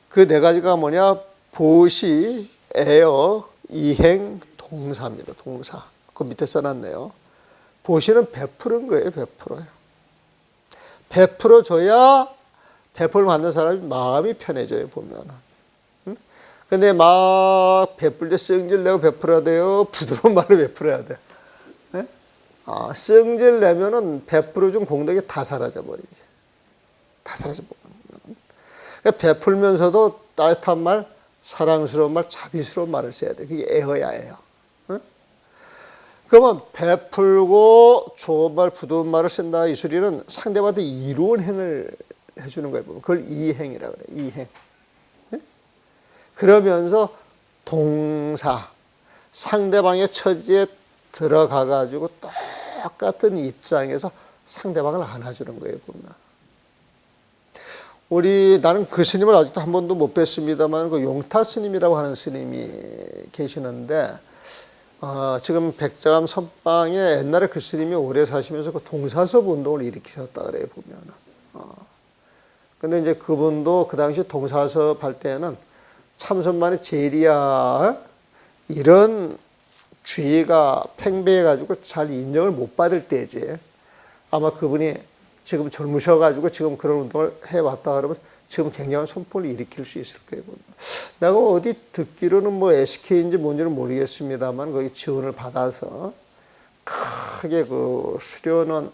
그 네 가지가 뭐냐? 보시, 애어, 이행, 동사입니다. 동사. 그 밑에 써놨네요. 보시는 베푸는 거예요. 베풀어요. 베풀어줘야 베풀 받는 사람이 마음이 편해져요, 보면은. 응? 근데 막 베풀 때 성질 내고 베풀어야 돼요? 부드러운 말로 베풀어야 돼? 성질 내면은 베풀어준 공덕이 다 사라져 버리지. 다 사라져 버리면. 그러니까 베풀면서도 따뜻한 말, 사랑스러운 말, 자비스러운 말을 써야 돼. 그게 애어야 해요. 그러면 베풀고 좋은 말, 부드러운 말을 쓴다, 이 소리는 상대방한테 이로운 행을 해주는 거예요. 그걸 이행이라고 그래요. 이행. 그러면서 동사, 상대방의 처지에 들어가가지고 똑같은 입장에서 상대방을 안아주는 거예요, 보면. 나는 그 스님을 아직도 한 번도 못 뵀습니다만, 그 용타 스님이라고 하는 스님이 계시는데, 지금 백자감 선방에 옛날에 그 스님이 오래 사시면서 그 동사섭 운동을 일으키셨다 그래요, 보면. 근데 이제 그분도 그 당시 동사섭 할 때는 참선만의 제리야, 이런 주의가 팽배해가지고 잘 인정을 못 받을 때지. 아마 그분이 지금 젊으셔가지고 지금 그런 운동을 해왔다 그러면 지금 굉장한 손포를 일으킬 수 있을 거예요. 내가 어디 듣기로는 뭐 SK인지 뭔지는 모르겠습니다만 거기 지원을 받아서 크게 그 수련원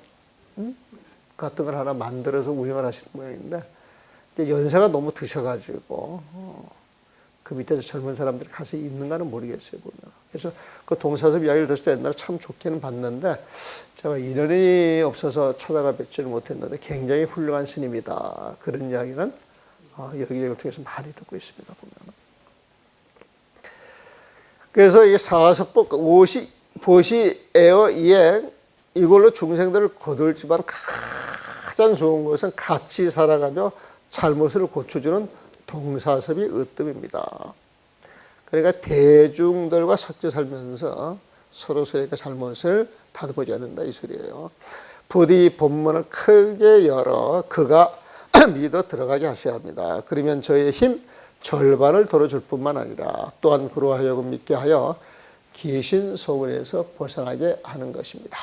같은 걸 하나 만들어서 운영을 하시는 모양인데, 연세가 너무 드셔가지고 그 밑에서 젊은 사람들이 가서 있는가는 모르겠어요, 보면. 그래서 그 동사섭 이야기를 들을 때 옛날에 참 좋게는 봤는데, 제가 인연이 없어서 찾아가 뵙지를 못했는데 굉장히 훌륭한 스님이다, 그런 이야기는 여기저기를 통해서 많이 듣고 있습니다, 보면. 그래서 이 사서법, 보시, 애어, 이행, 이걸로 중생들을 거둘지만 가장 좋은 것은 같이 살아가며 잘못을 고쳐주는 동사섭이 으뜸입니다. 그러니까 대중들과 섞여 살면서 서로서로의 잘못을 다듬어줘야 된다, 이 소리예요. 부디 본문을 크게 열어 그가 믿어 들어가게 하셔야 합니다. 그러면 저의 힘 절반을 덜어줄 뿐만 아니라 또한 그로 하여금 믿게 하여 귀신 소굴에서 벗어나게 하는 것입니다.